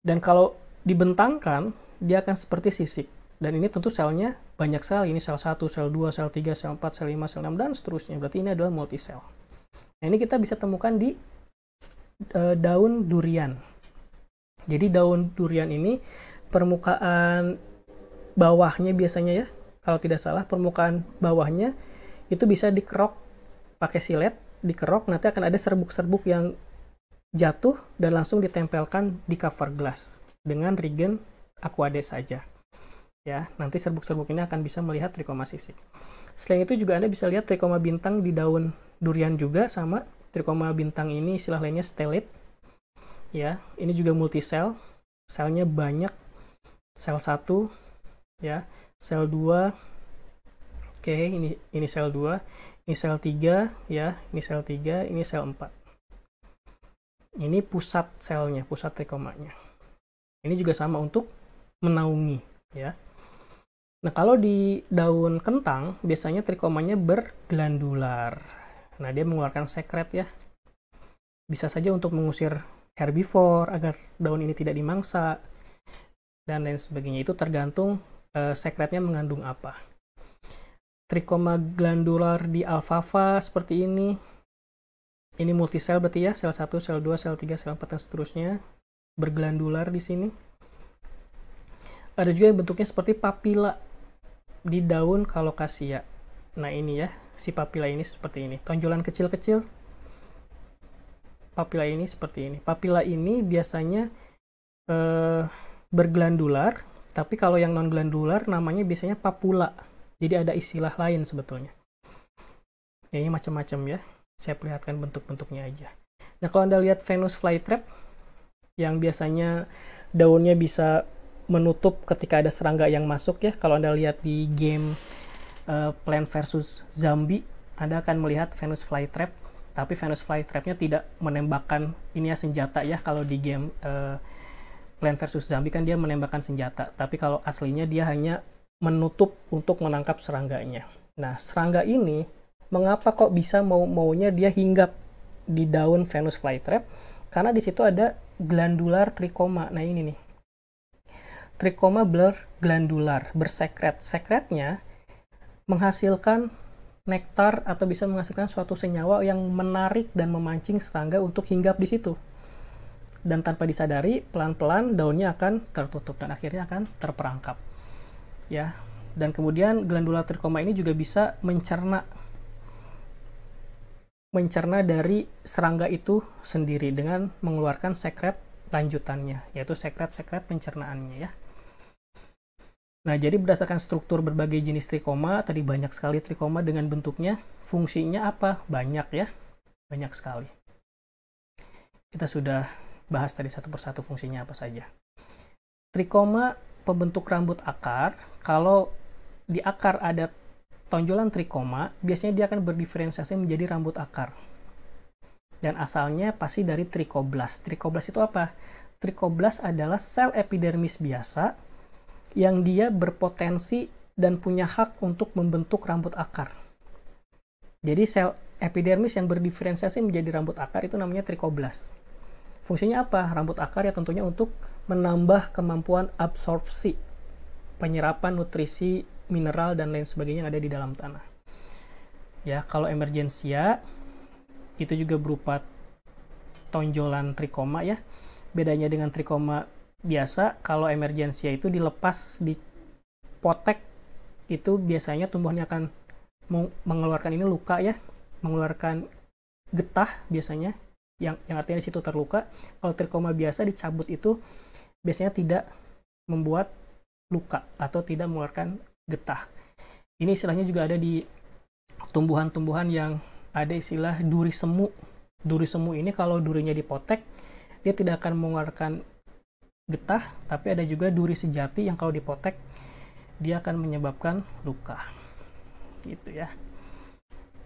Dan kalau dibentangkan, dia akan seperti sisik. Dan ini tentu selnya banyak sekali. Ini sel 1, sel 2, sel 3, sel 4, sel 5, sel 6, dan seterusnya. Berarti ini adalah multisel. Nah, ini kita bisa temukan di daun durian. Jadi daun durian ini permukaan bawahnya biasanya ya, kalau tidak salah permukaan bawahnya itu bisa dikerok pakai silet, dikerok, nanti akan ada serbuk-serbuk yang jatuh dan langsung ditempelkan di cover glass dengan regen aqueous saja. Ya, nanti serbuk-serbuk ini akan bisa melihat trikoma sisik. Selain itu juga Anda bisa lihat trikoma bintang di daun durian juga sama. Trikoma bintang ini istilah lainnya stellate. Ya, ini juga multisel. Selnya banyak. Sel 1 ya, sel 2. Oke, ini sel 2, ini sel 3 ya, ini sel 3, ini sel 4. Ini pusat selnya, pusat trikomanya. Ini juga sama untuk menaungi ya. Nah, kalau di daun kentang biasanya trikomanya berglandular. Nah, dia mengeluarkan sekret ya. Bisa saja untuk mengusir herbivore agar daun ini tidak dimangsa dan lain sebagainya. Itu tergantung sekretnya mengandung apa. Trikoma glandular di alfalfa seperti ini. Ini multisel berarti ya, sel 1, sel 2, sel 3, sel 4 dan seterusnya. Berglandular di sini. Ada juga yang bentuknya seperti papila di daun colocasia. Nah, ini ya, si papila ini seperti ini. Tonjolan kecil-kecil. Papila ini seperti ini. Papila ini biasanya berglandular, tapi kalau yang non glandular namanya biasanya papula. Jadi ada istilah lain sebetulnya. Ini macam-macam ya. Saya perlihatkan bentuk-bentuknya aja. Nah, kalau Anda lihat Venus flytrap yang biasanya daunnya bisa menutup ketika ada serangga yang masuk ya. Kalau Anda lihat di game Plants vs Zombie, Anda akan melihat Venus flytrap. Tapi Venus flytrapnya tidak menembakkan ini ya senjata ya. Kalau di game Plants vs Zombie kan dia menembakkan senjata. Tapi kalau aslinya dia hanya menutup untuk menangkap serangganya. Nah, serangga ini mengapa kok bisa maunya dia hinggap di daun Venus flytrap? Karena di situ ada glandular trikoma. Nah, ini nih. Trikoma berglandular, bersekret. Sekretnya menghasilkan nektar atau bisa menghasilkan suatu senyawa yang menarik dan memancing serangga untuk hinggap di situ. Dan tanpa disadari, pelan-pelan daunnya akan tertutup dan akhirnya akan terperangkap. Ya, dan kemudian glandular trikoma ini juga bisa mencerna dari serangga itu sendiri dengan mengeluarkan sekret lanjutannya, yaitu sekret-sekret pencernaannya ya. Nah, jadi berdasarkan struktur berbagai jenis trikoma, tadi banyak sekali trikoma dengan bentuknya, fungsinya apa? Banyak ya, banyak sekali. Kita sudah bahas tadi satu persatu fungsinya apa saja. Trikoma pembentuk rambut akar, kalau di akar ada tonjolan trikoma, biasanya dia akan berdiferensiasi menjadi rambut akar. Dan asalnya pasti dari trikoblas. Trikoblas itu apa? Trikoblas adalah sel epidermis biasa yang dia berpotensi dan punya hak untuk membentuk rambut akar. Jadi sel epidermis yang berdiferensiasi menjadi rambut akar itu namanya trikoblas. Fungsinya apa? Rambut akar ya tentunya untuk menambah kemampuan absorpsi, penyerapan nutrisi, mineral, dan lain sebagainya yang ada di dalam tanah. Ya, kalau emergensia, itu juga berupa tonjolan trikoma ya. Bedanya dengan trikoma biasa, kalau emergensia itu dilepas, dipotek, itu biasanya tumbuhannya akan mengeluarkan ini luka ya, mengeluarkan getah biasanya, yang artinya di situ terluka. Kalau trikoma biasa dicabut itu biasanya tidak membuat luka atau tidak mengeluarkan getah. Ini istilahnya juga ada di tumbuhan-tumbuhan yang ada istilah duri semu. Duri semu ini kalau durinya dipotek, dia tidak akan mengeluarkan getah, tapi ada juga duri sejati yang kalau dipotek, dia akan menyebabkan luka. Gitu ya.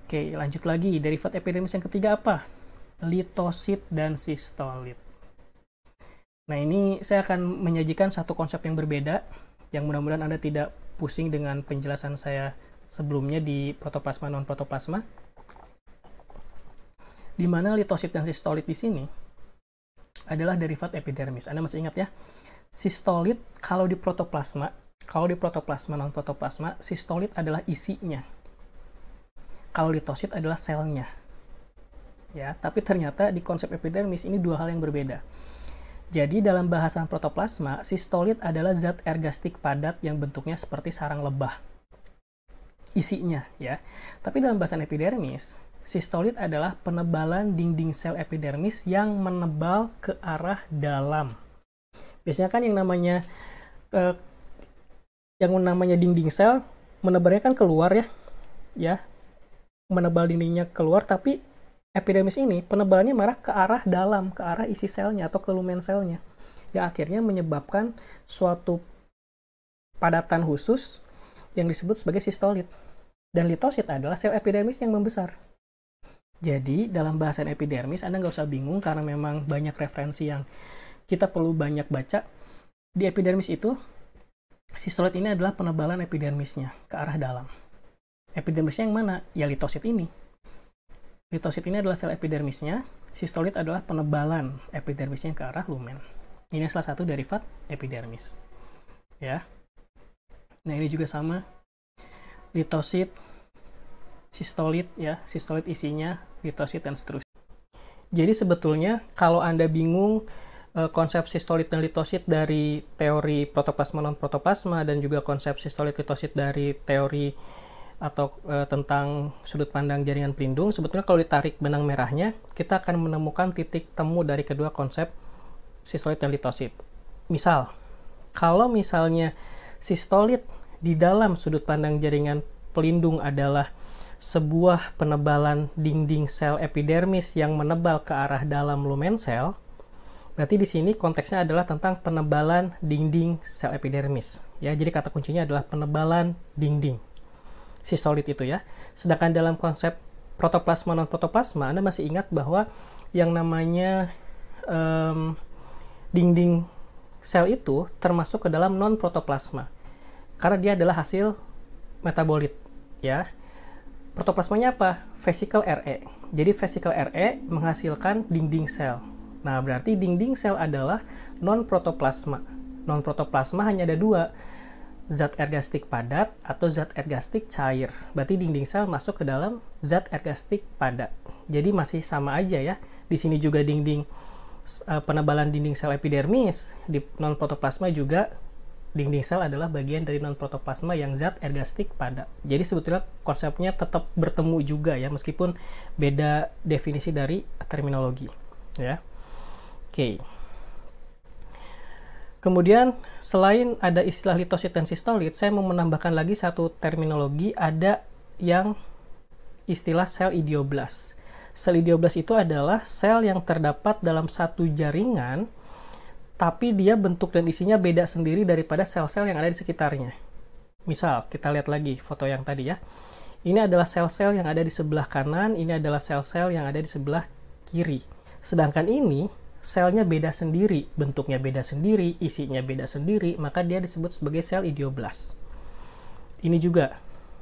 Oke, lanjut lagi. Derivat epidermis yang ketiga apa? Litosit dan sistolit. Nah, ini saya akan menyajikan satu konsep yang berbeda, yang mudah-mudahan Anda tidak pusing dengan penjelasan saya sebelumnya di protoplasma non-protoplasma. Di mana litosit dan sistolit di sini adalah derivat epidermis. Anda masih ingat ya? Sistolit kalau di protoplasma non-protoplasma, sistolit adalah isinya. Kalau litosit adalah selnya. Ya, tapi ternyata di konsep epidermis ini dua hal yang berbeda. Jadi dalam bahasan protoplasma, sistolit adalah zat ergastik padat yang bentuknya seperti sarang lebah. Isinya, ya. Tapi dalam bahasan epidermis, sistolit adalah penebalan dinding sel epidermis yang menebal ke arah dalam. Biasanya kan yang namanya dinding sel menebalnya kan keluar ya. Menebal dindingnya keluar, tapi epidermis ini penebalannya malah ke arah dalam, ke arah isi selnya atau ke lumen selnya, yang akhirnya menyebabkan suatu padatan khusus yang disebut sebagai sistolit. Dan litosit adalah sel epidermis yang membesar. Jadi dalam bahasan epidermis Anda nggak usah bingung karena memang banyak referensi yang kita perlu banyak baca. Di epidermis itu sistolit ini adalah penebalan epidermisnya ke arah dalam. Epidermisnya yang mana? Ya litosit ini. Litosit ini adalah sel epidermisnya, sistolit adalah penebalan epidermisnya ke arah lumen. Ini salah satu derivat epidermis. Ya. Nah, ini juga sama. Litosit, sistolit ya, sistolit isinya, litosit dan seterusnya. Jadi sebetulnya kalau Anda bingung konsep sistolit dan litosit dari teori protoplasma non-protoplasma dan juga konsep sistolit litosit dari teori atau tentang sudut pandang jaringan pelindung, sebetulnya kalau ditarik benang merahnya, kita akan menemukan titik temu dari kedua konsep sistolit dan litosit. Misal, kalau misalnya sistolit di dalam sudut pandang jaringan pelindung adalah sebuah penebalan dinding sel epidermis yang menebal ke arah dalam lumen sel, berarti di sini konteksnya adalah tentang penebalan dinding sel epidermis. Ya, jadi kata kuncinya adalah penebalan dinding. Sistolit itu ya. Sedangkan dalam konsep protoplasma non-protoplasma, Anda masih ingat bahwa yang namanya dinding sel itu termasuk ke dalam non-protoplasma. Karena dia adalah hasil metabolit ya. Protoplasmanya apa? Vesicle Re. Jadi vesicle Re menghasilkan dinding sel. Nah, berarti dinding sel adalah non-protoplasma. Non-protoplasma hanya ada dua, zat ergastik padat atau zat ergastik cair. Berarti dinding sel masuk ke dalam zat ergastik padat. Jadi masih sama aja ya. Di sini juga penebalan dinding sel epidermis, di non-protoplasma juga dinding sel adalah bagian dari non-protoplasma yang zat ergastik padat. Jadi sebetulnya konsepnya tetap bertemu juga ya, meskipun beda definisi dari terminologi ya. Oke. Kemudian, selain ada istilah litosit dan sistolit, saya mau menambahkan lagi satu terminologi, ada yang istilah sel idioblas. Sel idioblas itu adalah sel yang terdapat dalam satu jaringan, tapi dia bentuk dan isinya beda sendiri daripada sel-sel yang ada di sekitarnya. Misal, kita lihat lagi foto yang tadi ya. Ini adalah sel-sel yang ada di sebelah kanan, ini adalah sel-sel yang ada di sebelah kiri. Sedangkan ini, selnya beda sendiri, bentuknya beda sendiri, isinya beda sendiri, maka dia disebut sebagai sel idioblas. Ini juga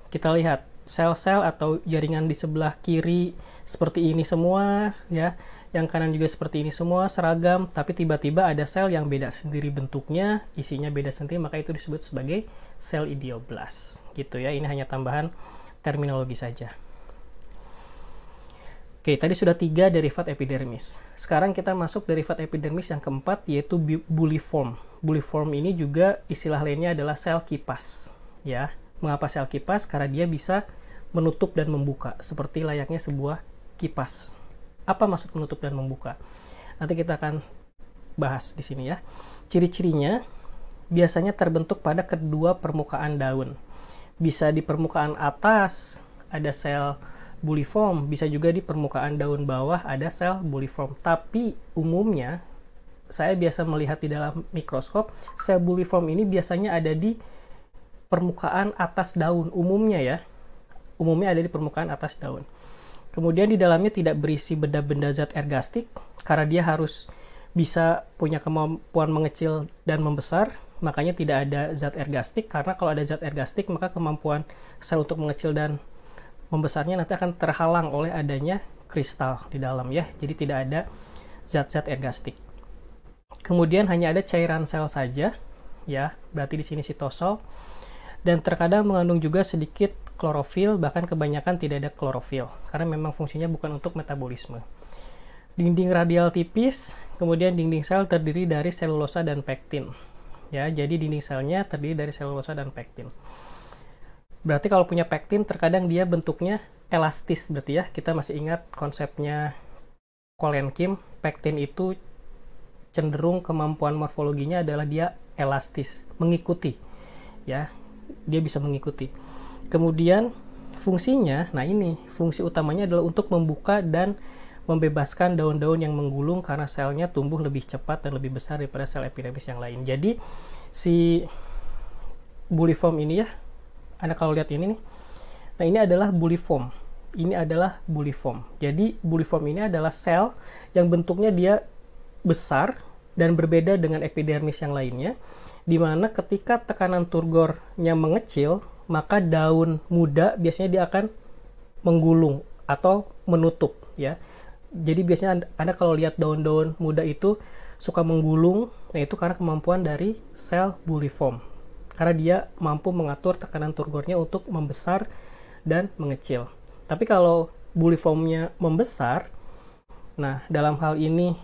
kita lihat sel-sel atau jaringan di sebelah kiri seperti ini semua ya, yang kanan juga seperti ini semua seragam, tapi tiba-tiba ada sel yang beda sendiri bentuknya, isinya beda sendiri, maka itu disebut sebagai sel idioblas. Gitu ya, ini hanya tambahan terminologi saja. Oke, tadi sudah 3 derivat epidermis. Sekarang kita masuk derivat epidermis yang keempat, yaitu buliform. Buliform ini juga istilah lainnya adalah sel kipas. Ya, mengapa sel kipas? Karena dia bisa menutup dan membuka, seperti layaknya sebuah kipas. Apa maksud menutup dan membuka? Nanti kita akan bahas di sini ya. Ciri-cirinya biasanya terbentuk pada kedua permukaan daun. Bisa di permukaan atas ada sel buliform, bisa juga di permukaan daun bawah ada sel buliform. Tapi umumnya saya biasa melihat di dalam mikroskop, sel buliform ini biasanya ada di permukaan atas daun, umumnya ya. Umumnya ada di permukaan atas daun. Kemudian di dalamnya tidak berisi benda-benda zat ergastik, karena dia harus bisa punya kemampuan mengecil dan membesar, makanya tidak ada zat ergastik, karena kalau ada zat ergastik, maka kemampuan sel untuk mengecil dan membesarnya nanti akan terhalang oleh adanya kristal di dalam ya. Jadi tidak ada zat-zat ergastik. Kemudian hanya ada cairan sel saja ya, berarti di sini sitosol, dan terkadang mengandung juga sedikit klorofil, bahkan kebanyakan tidak ada klorofil karena memang fungsinya bukan untuk metabolisme. Dinding radial tipis, kemudian dinding sel terdiri dari selulosa dan pektin. Ya, jadi dinding selnya terdiri dari selulosa dan pektin. Berarti kalau punya pektin terkadang dia bentuknya elastis, berarti ya. Kita masih ingat konsepnya kolenkim, pektin itu cenderung kemampuan morfologinya adalah dia elastis, mengikuti. Ya, dia bisa mengikuti. Kemudian fungsinya, nah ini fungsi utamanya adalah untuk membuka dan membebaskan daun-daun yang menggulung karena selnya tumbuh lebih cepat dan lebih besar daripada sel epidermis yang lain. Jadi si buliform ini ya, Anda kalau lihat ini nih, nah ini adalah buliform. Ini adalah buliform. Jadi buliform ini adalah sel yang bentuknya dia besar dan berbeda dengan epidermis yang lainnya, di mana ketika tekanan turgornya mengecil, maka daun muda biasanya dia akan menggulung atau menutup ya. Jadi biasanya Anda kalau lihat daun-daun muda itu suka menggulung, nah itu karena kemampuan dari sel buliform. Karena dia mampu mengatur tekanan turgornya untuk membesar dan mengecil. Tapi kalau buliformnya membesar, nah dalam hal ini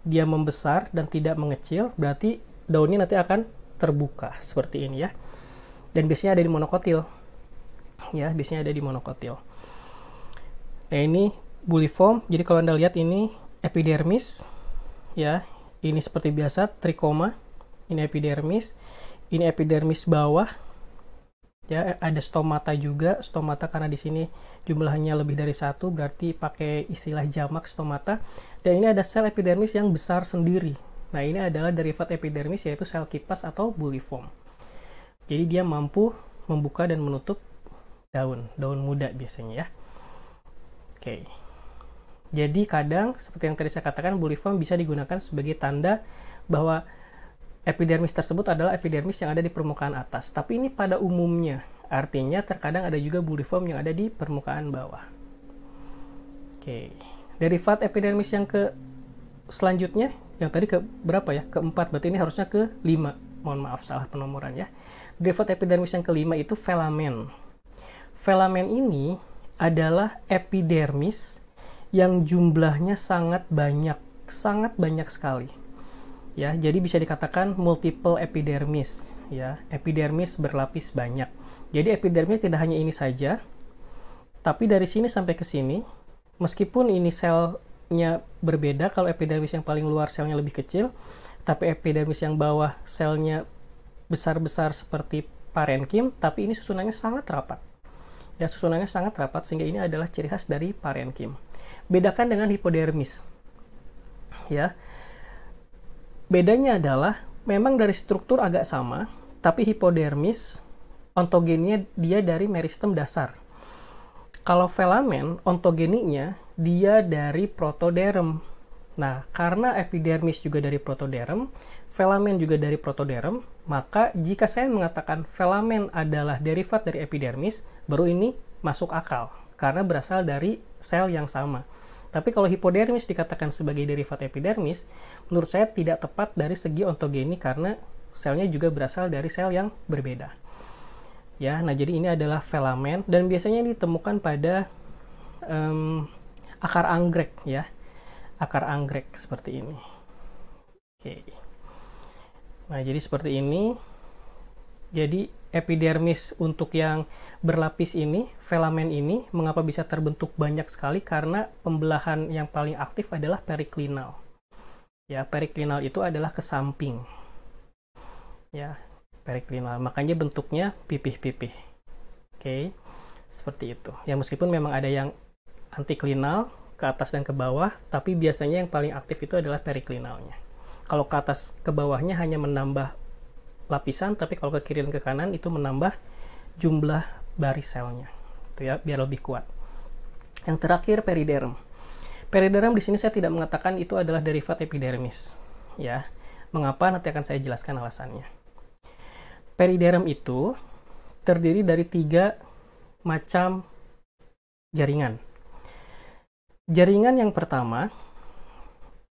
dia membesar dan tidak mengecil, berarti daunnya nanti akan terbuka seperti ini ya. Dan biasanya ada di monokotil. Ya, biasanya ada di monokotil. Nah, ini buliform. Jadi kalau Anda lihat ini epidermis ya. Ini seperti biasa trikoma. Ini epidermis. Ini epidermis bawah. Ya, ada stomata juga. Stomata karena di sini jumlahnya lebih dari satu, berarti pakai istilah jamak stomata. Dan ini ada sel epidermis yang besar sendiri. Nah, ini adalah derivat epidermis, yaitu sel kipas atau buliform. Jadi dia mampu membuka dan menutup daun muda biasanya ya. Oke. Jadi kadang seperti yang tadi saya katakan, buliform bisa digunakan sebagai tanda bahwa epidermis tersebut adalah epidermis yang ada di permukaan atas. Tapi ini pada umumnya, artinya terkadang ada juga buliform yang ada di permukaan bawah. Oke. Derivat epidermis yang ke selanjutnya, yang tadi ke berapa ya? Keempat, berarti ini harusnya ke-5. Mohon maaf, salah penomoran ya. Derivat epidermis yang kelima itu filamen. Filamen ini adalah epidermis yang jumlahnya sangat banyak sekali. Ya, jadi bisa dikatakan multiple epidermis ya. Epidermis berlapis banyak. Jadi epidermis tidak hanya ini saja, tapi dari sini sampai ke sini, meskipun ini selnya berbeda, kalau epidermis yang paling luar selnya lebih kecil, tapi epidermis yang bawah selnya besar-besar seperti parenkim, tapi ini susunannya sangat rapat. Ya, susunannya sangat rapat sehingga ini adalah ciri khas dari parenkim. Bedakan dengan hipodermis. Ya. Bedanya adalah memang dari struktur agak sama, tapi hipodermis ontogennya dia dari meristem dasar. Kalau filamen ontogeninya dia dari protoderm. Nah, karena epidermis juga dari protoderm, filamen juga dari protoderm, maka jika saya mengatakan filamen adalah derivat dari epidermis, baru ini masuk akal, karena berasal dari sel yang sama. Tapi kalau hipodermis dikatakan sebagai derivat epidermis, menurut saya tidak tepat dari segi ontogeni, karena selnya juga berasal dari sel yang berbeda. Ya, nah jadi ini adalah filamen, dan biasanya ditemukan pada akar anggrek ya. Akar anggrek seperti ini. Oke. Nah, jadi seperti ini. Jadi epidermis untuk yang berlapis ini, filamen ini, mengapa bisa terbentuk banyak sekali? Karena pembelahan yang paling aktif adalah periklinal. Ya, periklinal itu adalah ke samping. Ya, periklinal. Makanya bentuknya pipih-pipih. Oke. Seperti itu. Ya meskipun memang ada yang antiklinal ke atas dan ke bawah, tapi biasanya yang paling aktif itu adalah periklinalnya. Kalau ke atas ke bawahnya hanya menambah lapisan, tapi kalau ke kiri dan ke kanan itu menambah jumlah baris selnya. Itu ya, biar lebih kuat. Yang terakhir periderm. Periderm di sini saya tidak mengatakan itu adalah derivat epidermis, ya. Mengapa? Nanti akan saya jelaskan alasannya. Periderm itu terdiri dari 3 macam jaringan. Jaringan yang pertama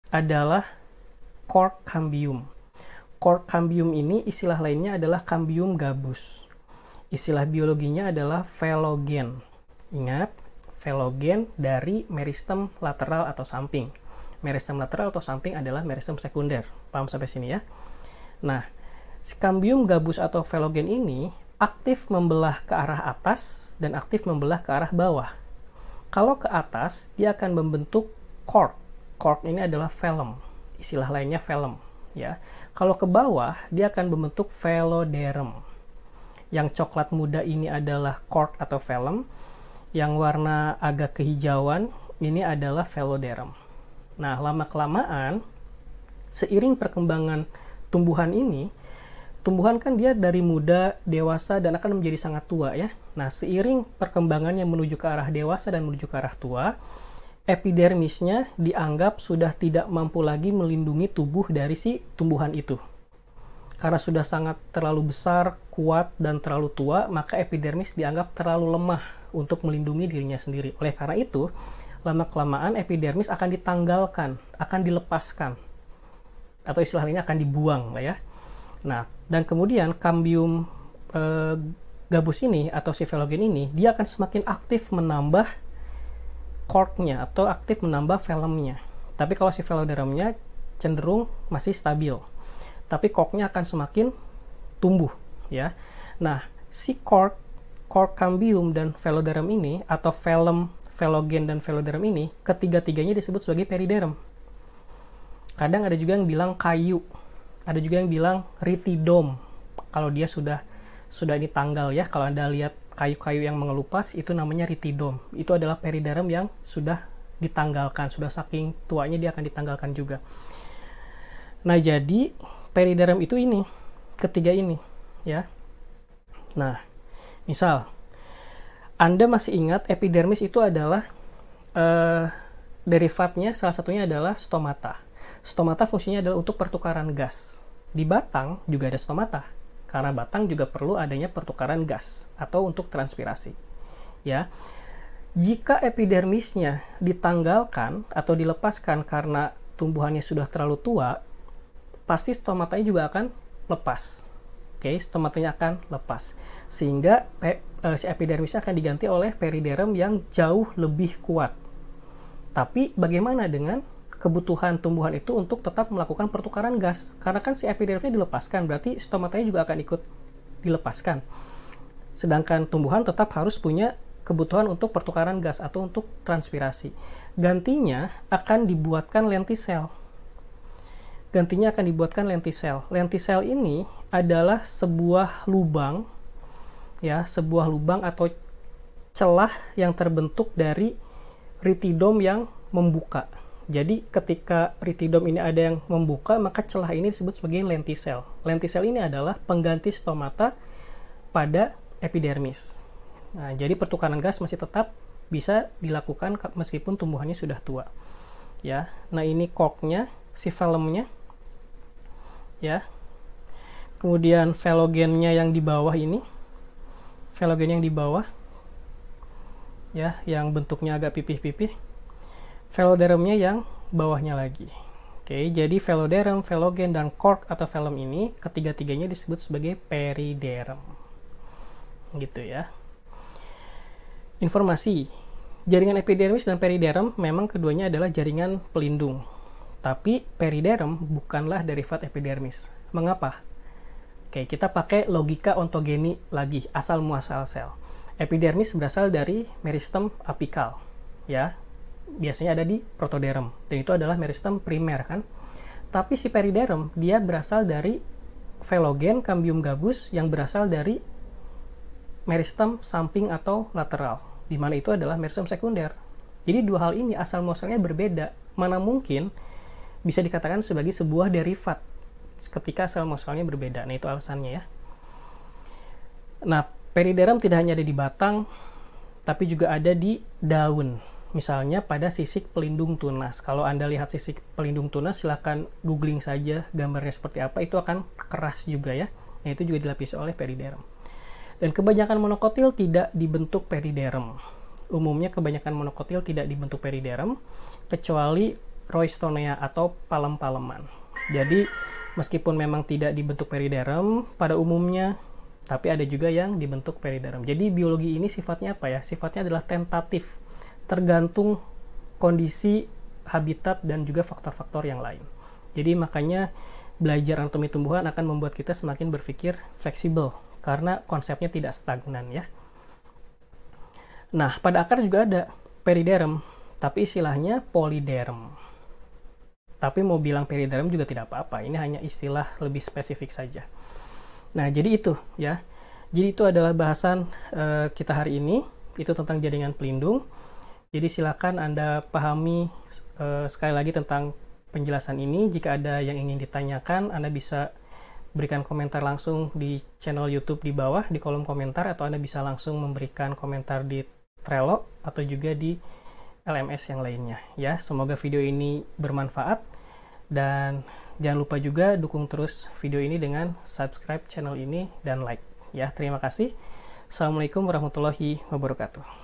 adalah cork cambium. Cork cambium ini istilah lainnya adalah cambium gabus. Istilah biologinya adalah velogen. Ingat, velogen dari meristem lateral atau samping. Meristem lateral atau samping adalah meristem sekunder. Paham sampai sini ya? Nah, si cambium gabus atau velogen ini aktif membelah ke arah atas dan aktif membelah ke arah bawah. Kalau ke atas, dia akan membentuk cork. Cork ini adalah velum. Istilah lainnya velum, ya. Kalau ke bawah, dia akan membentuk veloderm. Yang coklat muda ini adalah cork atau velum. Yang warna agak kehijauan ini adalah veloderm. Nah, lama-kelamaan, seiring perkembangan tumbuhan ini, tumbuhan kan dia dari muda, dewasa, dan akan menjadi sangat tua ya. Nah, seiring perkembangannya menuju ke arah dewasa dan menuju ke arah tua, epidermisnya dianggap sudah tidak mampu lagi melindungi tubuh dari si tumbuhan itu. Karena sudah sangat terlalu besar, kuat, dan terlalu tua, maka epidermis dianggap terlalu lemah untuk melindungi dirinya sendiri. Oleh karena itu, lama-kelamaan epidermis akan ditanggalkan, akan dilepaskan, atau istilah lainnya akan dibuang lah ya. Nah, dan kemudian cambium gabus ini atau si velogen ini, dia akan semakin aktif menambah corknya atau aktif menambah velumnya. Tapi kalau si velodermnya cenderung masih stabil. Tapi corknya akan semakin tumbuh ya. Nah, si cork cambium dan veloderm ini atau velum, velogen dan veloderm ini ketiga-tiganya disebut sebagai periderm. Kadang ada juga yang bilang kayu. Ada juga yang bilang ritidom. Kalau dia sudah ditanggal ya. Kalau Anda lihat kayu-kayu yang mengelupas itu namanya ritidom. Itu adalah periderm yang sudah ditanggalkan, sudah saking tuanya dia akan ditanggalkan juga. Nah, jadi periderm itu ini, ketiga ini ya. Nah, misal Anda masih ingat epidermis itu adalah derivatnya salah satunya adalah stomata. Stomata fungsinya adalah untuk pertukaran gas. Di batang juga ada stomata, karena batang juga perlu adanya pertukaran gas atau untuk transpirasi. Ya, jika epidermisnya ditanggalkan atau dilepaskan karena tumbuhannya sudah terlalu tua, pasti stomatanya juga akan lepas. Oke, stomatanya akan lepas, sehingga si epidermisnya akan diganti oleh periderm yang jauh lebih kuat. Tapi bagaimana dengan kebutuhan tumbuhan itu untuk tetap melakukan pertukaran gas? Karena kan si epidermisnya dilepaskan, berarti stomatanya juga akan ikut dilepaskan. Sedangkan tumbuhan tetap harus punya kebutuhan untuk pertukaran gas atau untuk transpirasi. Gantinya akan dibuatkan lentisel. Lentisel ini adalah sebuah lubang, ya, sebuah lubang atau celah yang terbentuk dari ritidom yang membuka. Jadi ketika ritidom ini ada yang membuka, maka celah ini disebut sebagai lentisel. Lentisel ini adalah pengganti stomata pada epidermis. Nah, jadi pertukaran gas masih tetap bisa dilakukan meskipun tumbuhannya sudah tua. Ya, nah ini corknya, si velumnya, ya. Kemudian velogennya yang di bawah ini, velogen yang di bawah, ya, yang bentuknya agak pipih-pipih. Velodermnya yang bawahnya lagi. Oke, jadi veloderm, velogen, dan cork atau velum ini ketiga-tiganya disebut sebagai periderm. Gitu ya. Informasi. Jaringan epidermis dan periderm memang keduanya adalah jaringan pelindung. Tapi periderm bukanlah derivat epidermis. Mengapa? Oke, kita pakai logika ontogeni lagi, asal muasal sel. Epidermis berasal dari meristem apikal, ya. Biasanya ada di protoderm, dan itu adalah meristem primer kan. Tapi si periderm dia berasal dari velogen cambium gabus yang berasal dari meristem samping atau lateral, di mana itu adalah meristem sekunder. Jadi dua hal ini asal muasalnya berbeda, mana mungkin bisa dikatakan sebagai sebuah derivat ketika asal muasalnya berbeda. Nah, itu alasannya ya. Nah, periderm tidak hanya ada di batang, tapi juga ada di daun. Misalnya pada sisik pelindung tunas. Kalau Anda lihat sisik pelindung tunas, silahkan googling saja gambarnya seperti apa. Itu akan keras juga ya. Nah, itu juga dilapisi oleh periderm. Dan kebanyakan monokotil tidak dibentuk periderm. Umumnya kebanyakan monokotil tidak dibentuk periderm, kecuali roystonea atau palem-paleman. Jadi, meskipun memang tidak dibentuk periderm pada umumnya, tapi ada juga yang dibentuk periderm. Jadi, biologi ini sifatnya apa ya? Sifatnya adalah tentatif, tergantung kondisi habitat dan juga faktor-faktor yang lain. Jadi makanya belajar anatomi tumbuhan akan membuat kita semakin berpikir fleksibel karena konsepnya tidak stagnan ya. Nah, pada akar juga ada periderm, tapi istilahnya polyderm. Tapi mau bilang periderm juga tidak apa-apa, ini hanya istilah lebih spesifik saja. Nah, jadi itu ya. Jadi itu adalah bahasan kita hari ini, itu tentang jaringan pelindung. Jadi silakan Anda pahami sekali lagi tentang penjelasan ini. Jika ada yang ingin ditanyakan, Anda bisa berikan komentar langsung di channel YouTube di bawah, di kolom komentar, atau Anda bisa langsung memberikan komentar di Trello atau juga di LMS yang lainnya. Ya, semoga video ini bermanfaat, dan jangan lupa juga dukung terus video ini dengan subscribe channel ini dan like. Ya, terima kasih. Assalamualaikum warahmatullahi wabarakatuh.